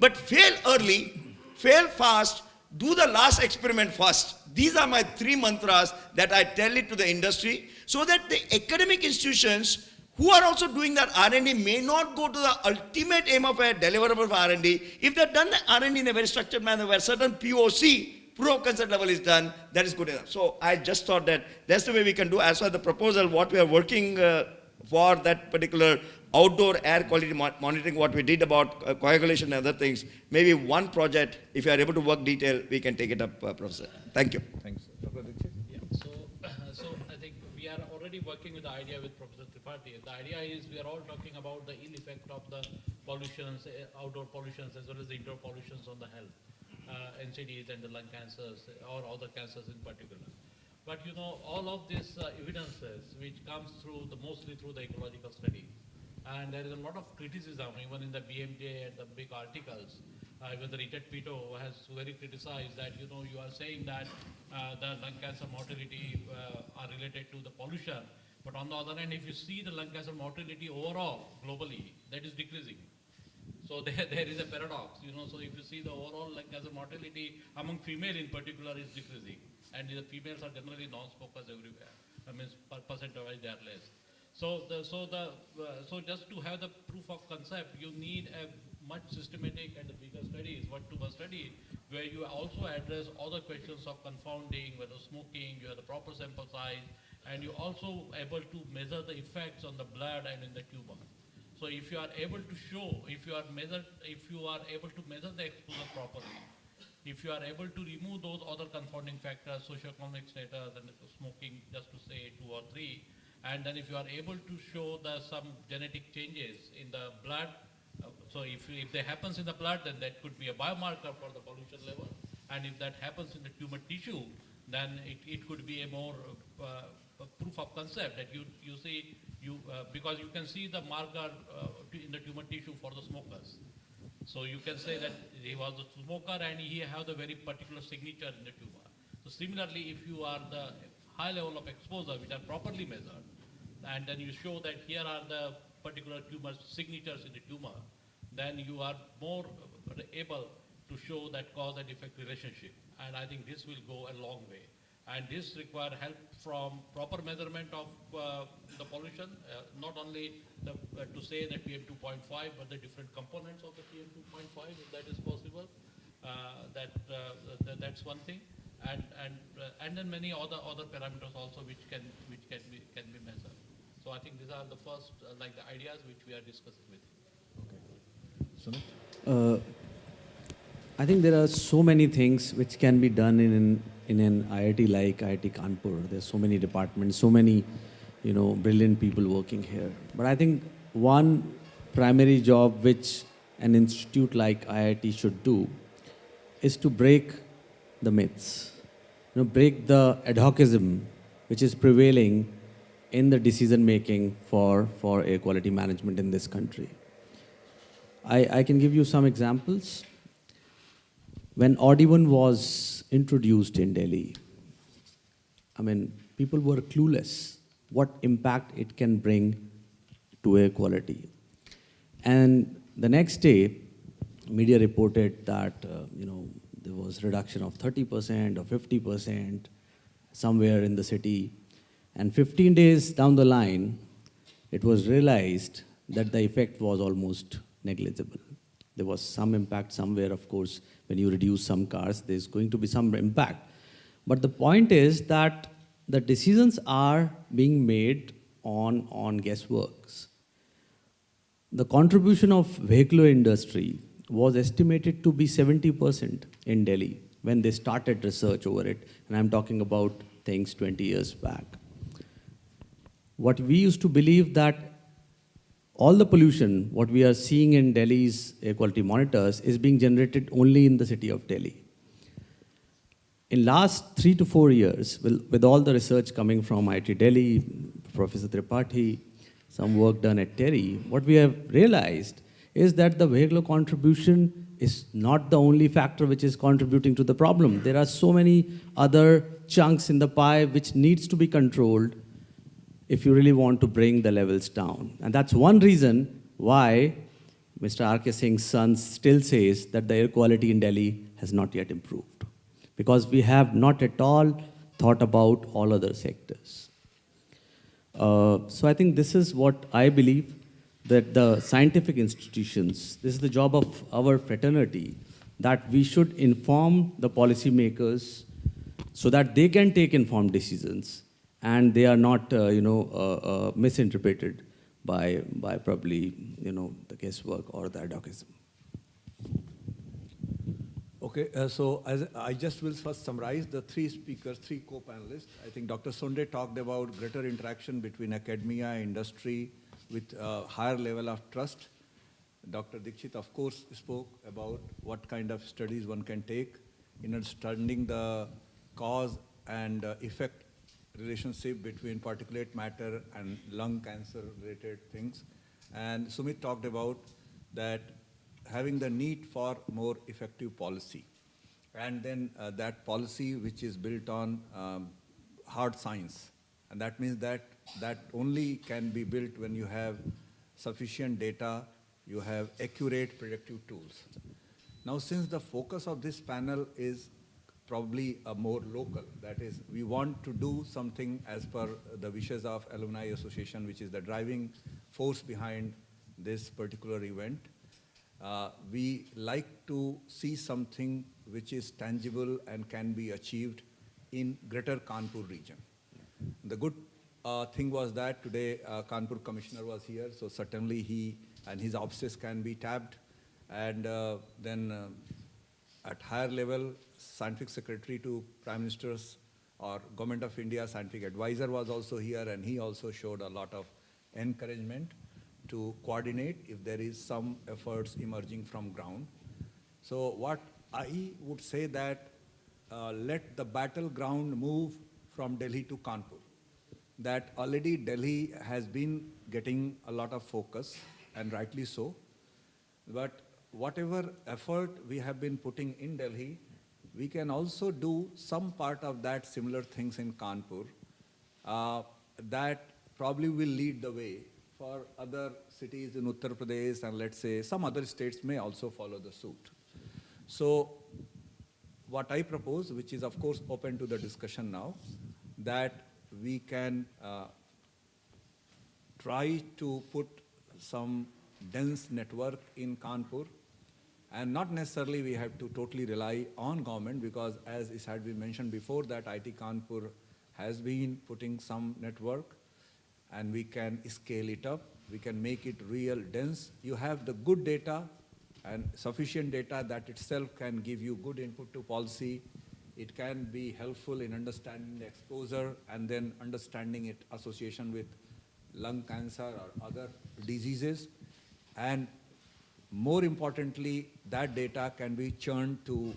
But fail early, fail fast, do the last experiment first. These are my 3 mantras that I tell it to the industry so that the academic institutions who are also doing that R&D may not go to the ultimate aim of a deliverable for R&D. If they've done the R&D in a very structured manner where certain POC, proof of concept level is done, that is good enough. So I just thought that that's the way we can do. As for the proposal, what we are working for that particular outdoor air quality monitoring, what we did about coagulation and other things, maybe one project, if you are able to work detail, we can take it up, Professor. Thank you. Thanks. Dr. Dixit? Yeah, so I think we are already working with the idea with Professor Tripathi. The idea is we are all talking about the ill effect of the pollutions, outdoor pollutions as well as the indoor pollutions on the health, NCDs and the lung cancers or other cancers in particular. But you know, all of these evidences which comes through mostly through the ecological study. And there is a lot of criticism, even in the BMJ and the big articles. Even the Richard Pito has very criticized that, you know, you are saying that the lung cancer mortality are related to the pollution. But on the other hand, if you see the lung cancer mortality overall, globally, that is decreasing. So there is a paradox, you know. So if you see the overall lung cancer mortality among female in particular is decreasing. And the females are generally non-smokers everywhere. I mean, percentage they are less. So just to have the proof of concept, you need a much systematic and bigger studies, one-to-one study, where you also address other questions of confounding, whether smoking, you have the proper sample size, and you also able to measure the effects on the blood and in the tumor. So if you are able to show, if you are able to measure the exposure properly, if you are able to remove those other confounding factors, socioeconomic status and smoking, just to say 2 or 3, and then if you are able to show some genetic changes in the blood, so if that happens in the blood, then that could be a biomarker for the pollution level. And if that happens in the tumor tissue, then it could be a more proof of concept that you see, because you can see the marker in the tumor tissue for the smokers. So you can say that he was a smoker and he have the very particular signature in the tumor. So similarly, if you are the high level of exposure which are properly measured, and then you show that here are the particular tumor signatures in the tumor, then you are more able to show that cause and effect relationship. And I think this will go a long way. And this require help from proper measurement of the pollution, not only to say that PM 2.5, but the different components of the PM 2.5, if that is possible. That's one thing. And then many other parameters also which can be measured. So I think these are the first like the ideas which we are discussing with you. Sumit? I think there are so many things which can be done in an IIT like IIT Kanpur. There's so many departments, so many, brilliant people working here. But I think one primary job which an institute like IIT should do is to break the myths, break the ad hocism which is prevailing in the decision making for air quality management in this country. I can give you some examples. When Audi-1 was introduced in Delhi, people were clueless what impact it can bring to air quality. And the next day, media reported that, there was reduction of 30% or 50% somewhere in the city. And 15 days down the line, it was realized that the effect was almost negligible. There was some impact somewhere, of course. When you reduce some cars, there's going to be some impact. But the point is that the decisions are being made on guessworks. The contribution of vehicular industry was estimated to be 70% in Delhi when they started research over it. And I'm talking about things 20 years back. What we used to believe that all the pollution, what we are seeing in Delhi's air quality monitors, is being generated only in the city of Delhi. In last 3 to 4 years, with all the research coming from IIT Delhi, Professor Tripathi, some work done at TERI, what we have realized is that the vehicular contribution is not the only factor which is contributing to the problem. There are so many other chunks in the pie which needs to be controlled if you really want to bring the levels down. And that's one reason why Mr. R.K. Singh's son still says that the air quality in Delhi has not yet improved, because we have not at all thought about all other sectors. So I think this is what I believe, that the scientific institutions, this is the job of our fraternity, that we should inform the policymakers so that they can take informed decisions and they are not, misinterpreted by probably, the guesswork or the ad hocism. Okay, so as I just will first summarize the three speakers, three co-panelists. I think Dr. Sonde talked about greater interaction between academia, industry, with a higher level of trust. Dr. Dikshit, of course, spoke about what kind of studies one can take in understanding the cause and effect relationship between particulate matter and lung cancer related things. And Sumit talked about that having the need for more effective policy. And then that policy which is built on hard science. And that means that only can be built when you have sufficient data, you have accurate predictive tools. Now, since the focus of this panel is probably a more local, that is, we want to do something as per the wishes of Alumni Association, which is the driving force behind this particular event. We like to see something which is tangible and can be achieved in greater Kanpur region. The good thing was that today Kanpur Commissioner was here, so certainly he and his offices can be tapped. And then at higher level, Scientific Secretary to Prime Minister's or Government of India Scientific Advisor was also here, and he also showed a lot of encouragement to coordinate if there is some efforts emerging from ground. So what I would say that let the battleground move from Delhi to Kanpur. That already Delhi has been getting a lot of focus, and rightly so. But whatever effort we have been putting in Delhi, we can also do some part of that similar things in Kanpur that probably will lead the way for other cities in Uttar Pradesh, and let's say some other states may also follow the suit. So what I propose, which is of course open to the discussion now, that we can try to put some dense network in Kanpur, and not necessarily we have to totally rely on government, because as it had been mentioned before that IIT Kanpur has been putting some network, and we can scale it up, we can make it real dense. You have the good data and sufficient data that itself can give you good input to policy. It can be helpful in understanding the exposure and then understanding its association with lung cancer or other diseases. And more importantly, that data can be churned to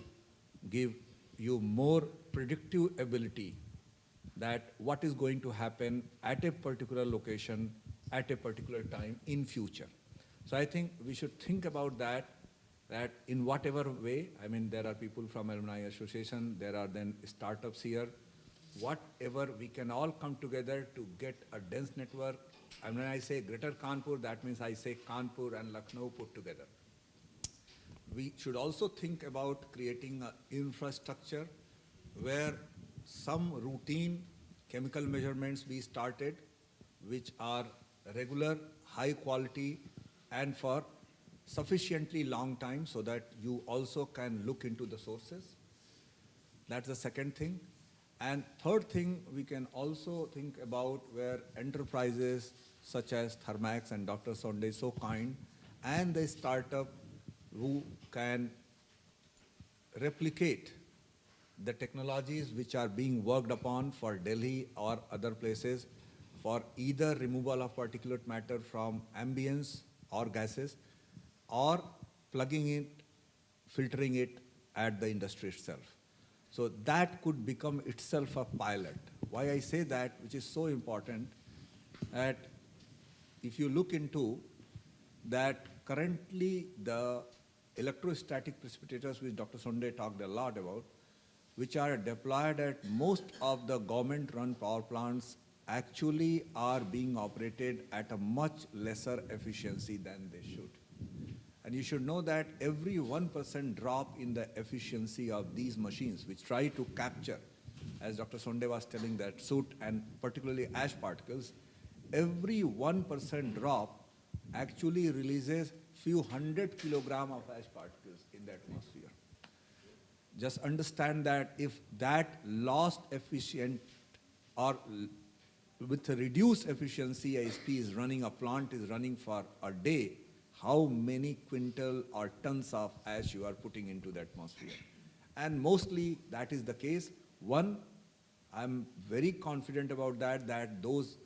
give you more predictive ability that what is going to happen at a particular location at a particular time in future. So I think we should think about that in whatever way. I mean, there are people from Alumni Association, there are then startups here. Whatever, we can all come together to get a dense network. And when I say Greater Kanpur, that means I say Kanpur and Lucknow put together. We should also think about creating an infrastructure where some routine chemical measurements be started, which are regular, high quality, and for sufficiently long time so that you also can look into the sources. That's the second thing. And third thing, we can also think about where enterprises such as Thermax and Dr. Sonde is so kind, and the startup who can replicate the technologies which are being worked upon for Delhi or other places for either removal of particulate matter from ambience or gases, or plugging it, filtering it at the industry itself. So that could become itself a pilot. Why I say that, which is so important, that if you look into that currently the electrostatic precipitators, which Dr. Sonde talked a lot about, which are deployed at most of the government-run power plants, actually are being operated at a much lesser efficiency than they should. And you should know that every 1% drop in the efficiency of these machines, which try to capture, as Dr. Sonde was telling, that soot and particularly ash particles, every 1% drop actually releases few 100 kilogram of ash particles in the atmosphere. Just understand that if that lost efficient or with a reduced efficiency ISP is running, a plant is running for a day, how many quintal or tons of ash you are putting into the atmosphere. And mostly that is the case. One, I'm very confident about that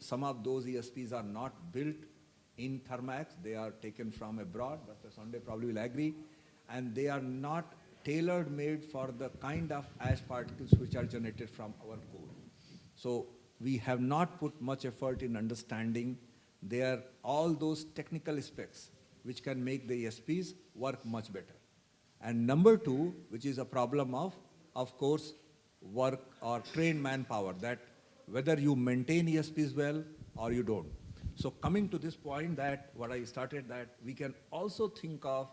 some of those ESPs are not built in Thermax, they are taken from abroad, Dr. Sonde probably will agree, and they are not tailored made for the kind of ash particles which are generated from our core. So we have not put much effort in understanding all those technical specs which can make the ESPs work much better. And number two, which is a problem of course, work or trained manpower, that whether you maintain ESPs well or you don't. So coming to this point, that what I started, that we can also think of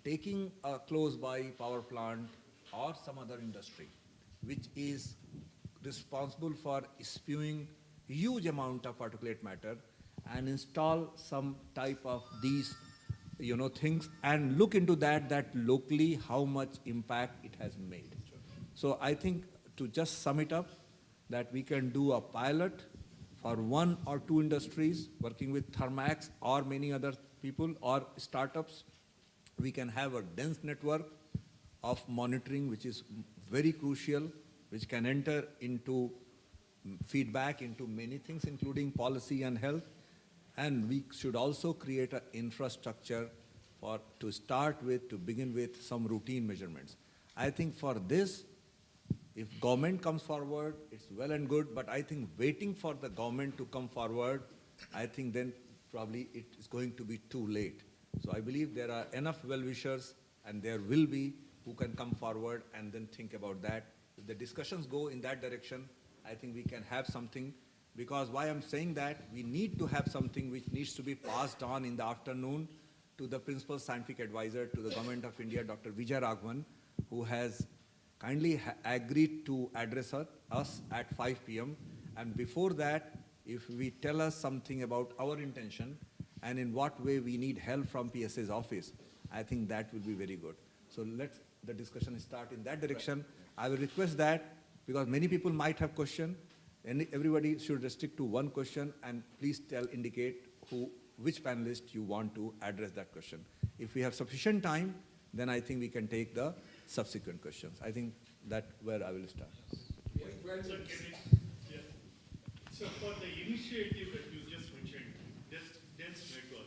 taking a close by power plant or some other industry which is responsible for spewing huge amount of particulate matter, and install some type of these things, and look into that locally how much impact it has made. So I think, to just sum it up, that we can do a pilot for 1 or 2 industries working with Thermax or many other people or startups. We can have a dense network of monitoring, which is very crucial, which can enter into feedback into many things, including policy and health. And we should also create an infrastructure to start with, to begin with some routine measurements. I think for this, if government comes forward, it's well and good, but I think waiting for the government to come forward, I think then probably it is going to be too late. So I believe there are enough well-wishers, and there will be, who can come forward and then think about that. If the discussions go in that direction, I think we can have something. Because why I'm saying that, we need to have something which needs to be passed on in the afternoon to the principal scientific advisor to the Government of India, Dr. Vijay Raghavan, who has kindly agreed to address us at 5 p.m. And before that, if we tell us something about our intention and in what way we need help from PSA's office, I think that will be very good. So let's the discussion start in that direction. I will request that, because many people might have question, and everybody should restrict to one question, and please indicate which panelist you want to address that question. If we have sufficient time, then I think we can take the subsequent questions. I think that's where I will start. So for the initiative that you just mentioned, dense network,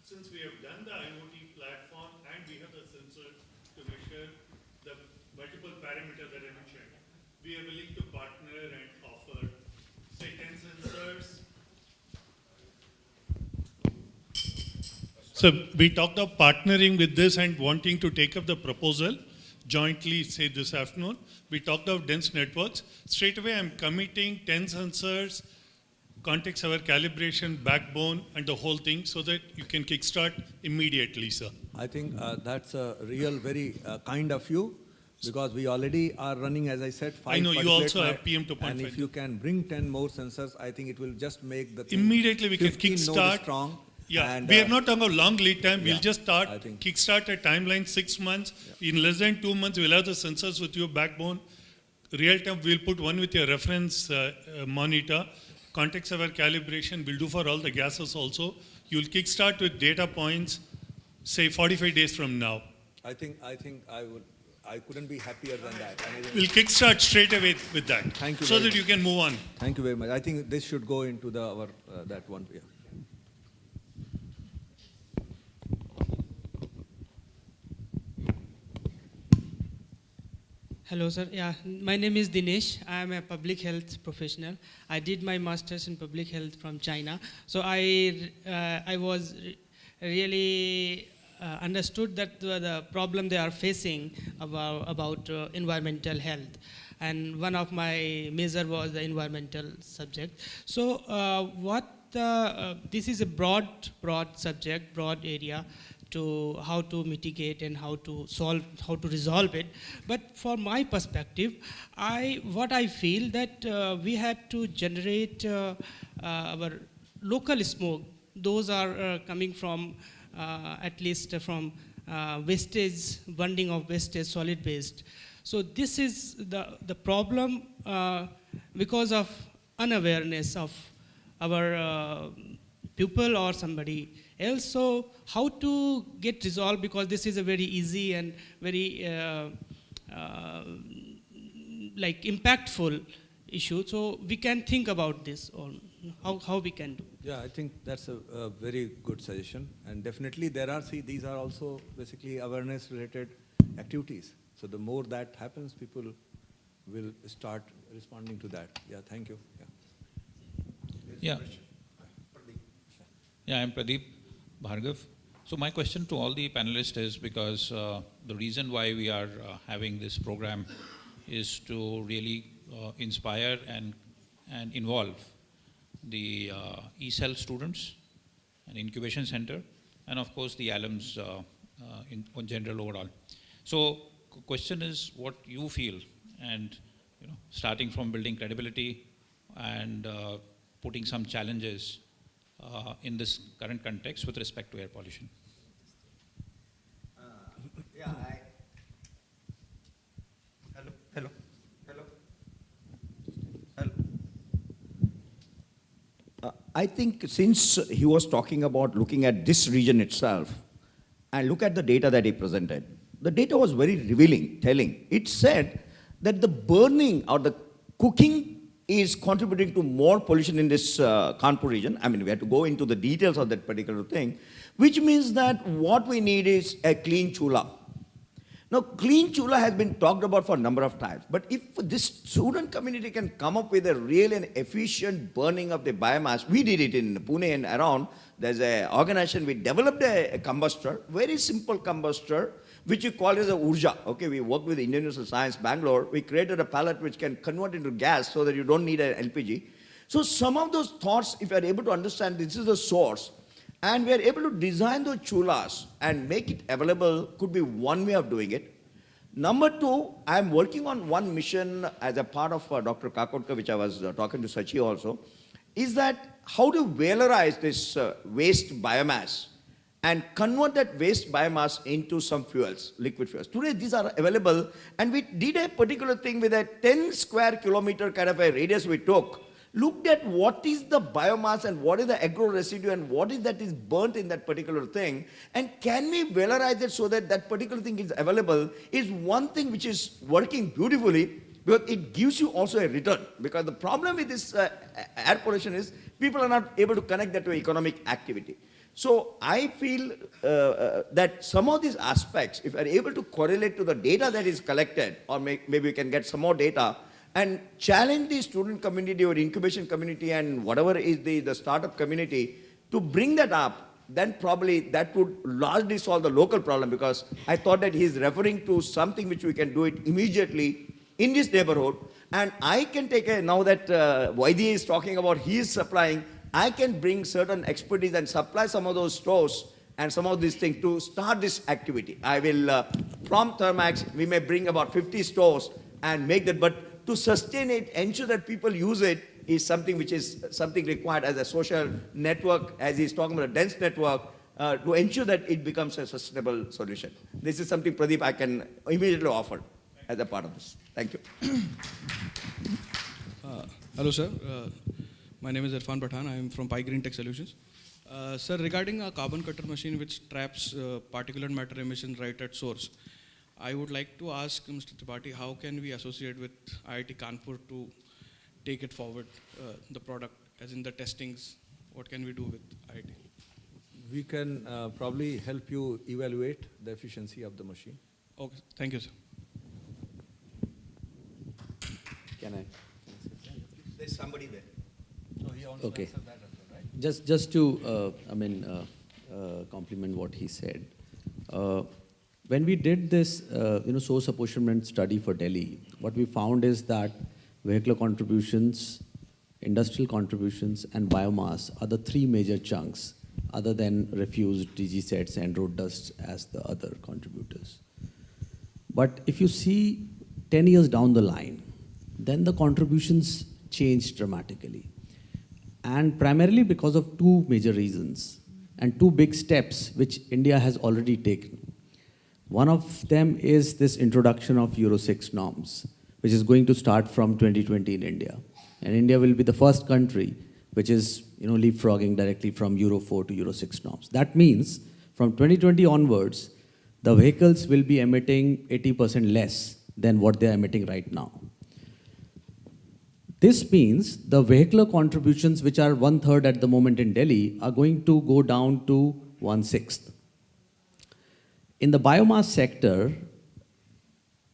since we have done the IoT platform and we have the sensor to measure the multiple parameters that I mentioned, we are willing to partner and offer, say, 10 sensors. So we talked of partnering with this and wanting to take up the proposal jointly, say this afternoon. We talked of dense networks. Straight away, I'm committing 10 sensors, context-aware calibration, backbone, and the whole thing, so that you can kickstart immediately, sir. I think that's a real, very kind of you, because we already are running, as I said, 5. I know, you particulate also have matter, PM 2.5. And if you can bring 10 more sensors, I think it will just make the thing Immediately we can 15 nodes kickstart. strong. Yeah, and, we are not talking about long lead time. yeah, We'll just start, I think- kickstart a timeline 6 months. In less than 2 months, we'll have the sensors with your backbone. Real time, we'll put one with your reference monitor. Context-aware calibration, we'll do for all the gases also. You'll kickstart with data points, say 45 days from now. I think I couldn't be happier than that. And We'll kickstart straight away with that. Thank you so very that you can move on. Thank you very much. I think this should go into our that one. Yeah. Hello, sir. Yeah, my name is Dinesh. I am a public health professional. I did my master's in public health from China. So I was really understood that the problem they are facing about environmental health. And one of my major was the environmental subject. So this is a broad subject, broad area, to how to mitigate and how to resolve it. But for my perspective, what I feel that we have to generate our local smoke. Those are coming from at least from wastage, burning of wastage, solid waste. So this is the problem because of unawareness of our people or somebody else. So how to get resolved, because this is a very easy and very impactful issue. So we can think about this, or how we can do. Yeah, I think that's a very good suggestion. And definitely these are also basically awareness related activities. So the more that happens, people will start responding to that. Yeah, thank you. Yeah. Yeah, I'm Pradeep Bhargav. So my question to all the panelists is, because the reason why we are having this program is to really inspire and involve the eCell students and incubation center, and of course the alums in general overall. So question is what you feel, and starting from building credibility and putting some challenges in this current context with respect to air pollution. Hello. I think since he was talking about looking at this region itself, and look at the data that he presented, the data was very revealing, telling. It said that the burning or the cooking is contributing to more pollution in this Kanpur region. I mean, we have to go into the details of that particular thing, which means that what we need is a clean chula. Now, clean chula has been talked about for a number of times, but if this student community can come up with a real and efficient burning of the biomass, we did it in Pune and around, there's a organization, we developed a combustor, very simple combustor, which you call as a Urja. Okay, we work with Indian University of Science, Bangalore. We created a pellet which can convert into gas so that you don't need an LPG. So some of those thoughts, if you are able to understand this is the source, and we are able to design those chulas and make it available, could be one way of doing it. Number two, I'm working on one mission as a part of Dr. Kakotkar, which I was talking to Sachi also, is that how to valorize this waste biomass and convert that waste biomass into some fuels, liquid fuels. Today, these are available, and we did a particular thing with a 10 square kilometer kind of a radius we took, looked at what is the biomass and what is the agro residue and what is that is burnt in that particular thing, and can we valorize it so that that particular thing is available, is one thing which is working beautifully, because it gives you also a return. Because the problem with this air pollution is people are not able to connect that to economic activity. So I feel that some of these aspects, if we are able to correlate to the data that is collected, or maybe we can get some more data, and challenge the student community or incubation community and whatever is the startup community to bring that up, then probably that would largely solve the local problem, because I thought that he's referring to something which we can do it immediately in this neighborhood. And I can take now that Vaidhi is talking about he is supplying, I can bring certain expertise and supply some of those stores and some of these things to start this activity. I will, from Thermax, we may bring about 50 stores and make that, but to sustain it, ensure that people use it, is something which is something required as a social network, as he's talking about a dense network, to ensure that it becomes a sustainable solution. This is something, Pradeep, I can immediately offer as a part of this. Thank you. Hello, sir. My name is Irfan Pathan. I am from Pi Green Tech Solutions. Sir, regarding a carbon cutter machine which traps particulate matter emissions right at source, I would like to ask Mr. Tripathi, how can we associate with IIT Kanpur to take it forward, the product, as in the testings? What can we do with IIT? We can probably help you evaluate the efficiency of the machine. Okay, thank you, sir. Can I? There's somebody there. Okay. Just to, compliment what he said. When we did this, source apportionment study for Delhi, what we found is that vehicular contributions, industrial contributions, and biomass are the three major chunks, other than refuse, DG sets, and road dust as the other contributors. But if you see 10 years down the line, then the contributions changed dramatically. And primarily because of two major reasons and two big steps which India has already taken. One of them is this introduction of Euro 6 norms, which is going to start from 2020 in India. And India will be the first country which is leapfrogging directly from Euro 4 to Euro 6 norms. That means from 2020 onwards, the vehicles will be emitting 80% less than what they are emitting right now. This means the vehicular contributions, which are 1/3 at the moment in Delhi, are going to go down to 1/6. In the biomass sector,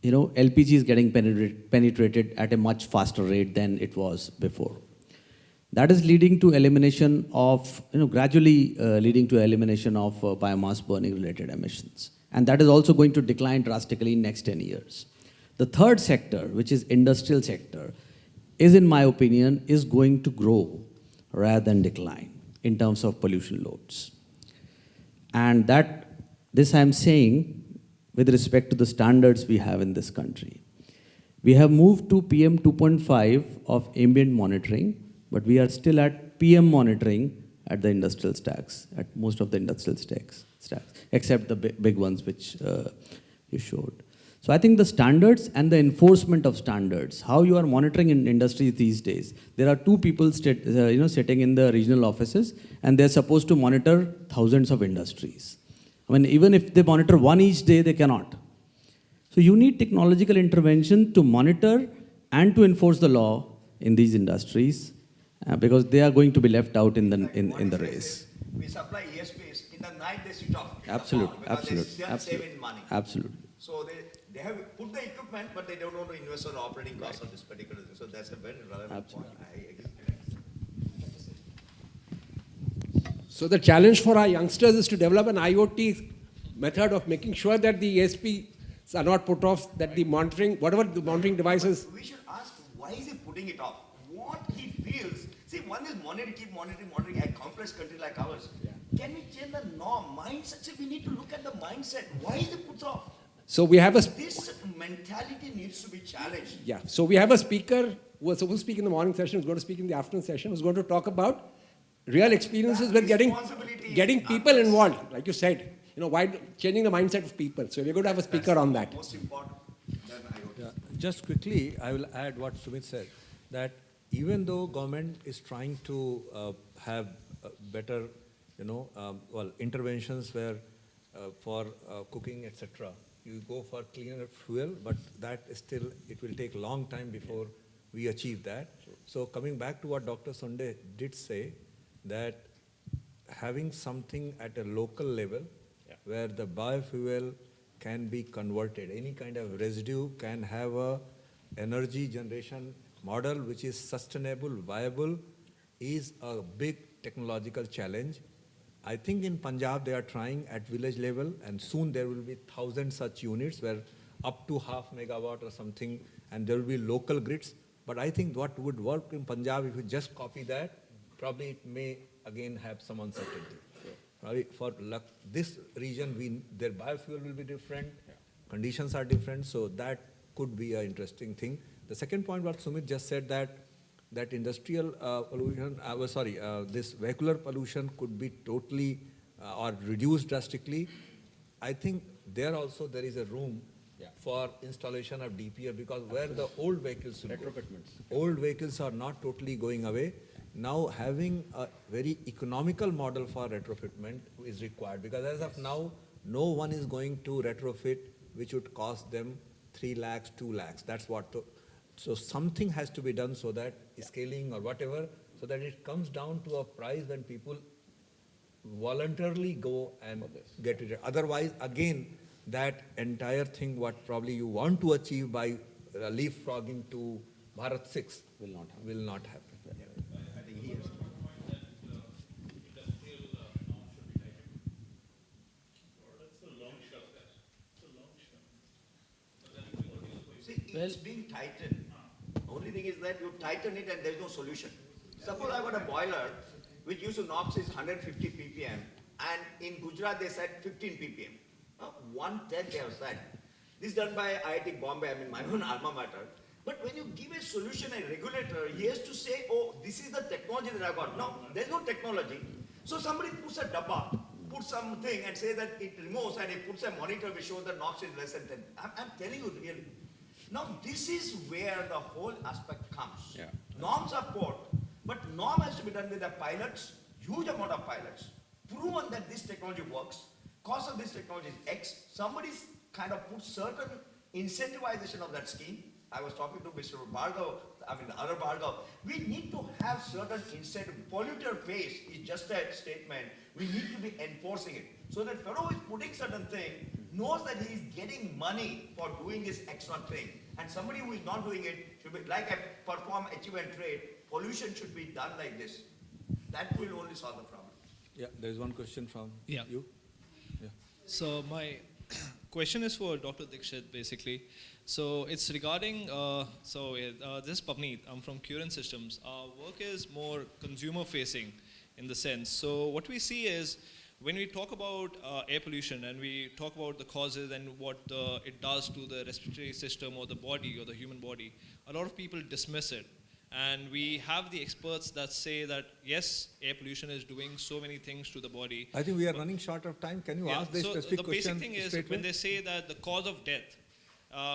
LPG is getting penetrated at a much faster rate than it was before. That is leading to elimination of, gradually leading to elimination of biomass burning related emissions. And that is also going to decline drastically in next 10 years. The third sector, which is industrial sector, is, in my opinion, is going to grow rather than decline in terms of pollution loads. And this I am saying with respect to the standards we have in this country. We have moved to PM 2.5 of ambient monitoring, but we are still at PM monitoring at the industrial stacks, at most of the industrial stacks, except the big ones which you showed. So I think the standards and the enforcement of standards, how you are monitoring in industries these days, there are two people sitting in the regional offices, and they're supposed to monitor thousands of industries. Even if they monitor one each day, they cannot. So you need technological intervention to monitor and to enforce the law in these industries, because they are going to be left out in the race. We supply ESPs, in the night they switch off. Absolutely. They save in money. Absolutely. So they have put the equipment, but they don't want to invest on the operating cost of this particular thing. So that's a very relevant point. I agree. So the challenge for our youngsters is to develop an IoT method of making sure that the ESPs are not put off, that the monitoring, whatever the monitoring devices. We should ask, why is he putting it off? What he feels. See, one is keep monitoring a complex country like ours. Can we change the norm, mindset? See, we need to look at the mindset. Why is it put off? So we have a, This mentality needs to be challenged. yeah, so we have a speaker who was supposed to speak in the morning session, who's going to speak in the afternoon session, who's going to talk about real experiences with Responsibility getting is people ours. involved, like you said. Why changing the mindset of people. So we're going to have a speaker on that. Most important. Then IoT. Yeah, just quickly, I will add what Sumit said, that even though government is trying to have better, interventions where for cooking, etc., you go for cleaner fuel, but that is still, it will take a long time before we achieve that. So coming back to what Dr. Sonde did say, that having something at a local level where the biofuel can be converted, any kind of residue can have a energy generation model which is sustainable, viable, is a big technological challenge. I think in Punjab they are trying at village level, and soon there will be 1,000 such units where up to half megawatt or something, and there will be local grids. But I think what would work in Punjab, if you just copy that, probably it may again have some uncertainty. Probably for this region, their biofuel will be different, conditions are different, so that could be an interesting thing. The second point what Sumit just said, that industrial pollution, this vehicular pollution could be totally or reduced drastically. I think there also there is a room for installation of DPF, because where the old vehicles will go, old vehicles are not totally going away. Now having a very economical model for retrofitment is required, because as of now, no one is going to retrofit which would cost them 3 lakhs, 2 lakhs. That's what. So something has to be done so that scaling or whatever, so that it comes down to a price when people voluntarily go and get it. Otherwise, again, that entire thing what probably you want to achieve by leapfrogging to Bharat 6 will not happen. See, it's being tightened. Only thing is that you tighten it and there's no solution. Suppose I got a boiler which used to NOx is 150 ppm, and in Gujarat they said 15 ppm. 1/10 they have said. This is done by IIT Bombay, my own alma mater. But when you give a solution, a regulator, he has to say, oh, this is the technology that I've got. No, there's no technology. So somebody puts a dabba, puts something and says that it removes, and he puts a monitor which shows that NOx is less than 10. I'm telling you really. Now this is where the whole aspect comes. Norms are put, but norm has to be done with the pilots, huge amount of pilots, proven that this technology works, cost of this technology is X. Somebody's kind of put certain incentivization of that scheme. I was talking to Mr. Bhargav, the other Bhargav. We need to have certain incentive. Polluter pays is just a statement. We need to be enforcing it. So that fellow who is putting certain thing knows that he is getting money for doing this extra thing. And somebody who is not doing it should be, like I perform, achieve and trade, pollution should be done like this. That will only solve the problem. Yeah, there is one question from you. Yeah. So my question is for Dr. Dikshit, basically. So it's regarding, this is Pavneet, I'm from Current Systems. Our work is more consumer facing in the sense. So what we see is, when we talk about air pollution and we talk about the causes and what it does to the respiratory system or the body or the human body, a lot of people dismiss it. And we have the experts that say that, yes, air pollution is doing so many things to the body. I think we are running short of time. Can you ask the specific question? So the basic thing is, when they say that the cause of death,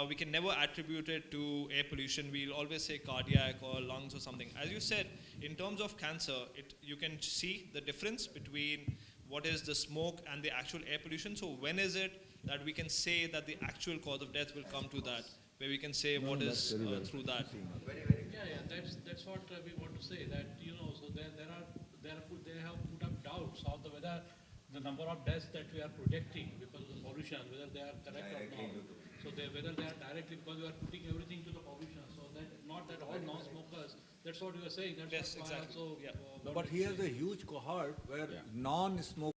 we can never attribute it to air pollution. We'll always say cardiac or lungs or something. As you said, in terms of cancer, you can see the difference between what is the smoke and the actual air pollution. So when is it that we can say that the actual cause of death will come to that, where we can say what is through that? That's what we want to say, that, so they have put up doubts of whether the number of deaths that we are projecting because of the pollution, whether they are correct or not. So whether they are directly, because we are putting everything to the pollution, so that not that all non-smokers, that That's what you were saying. That's Yes, why exactly. also, Yeah. No, but he has a huge cohort where non-smoking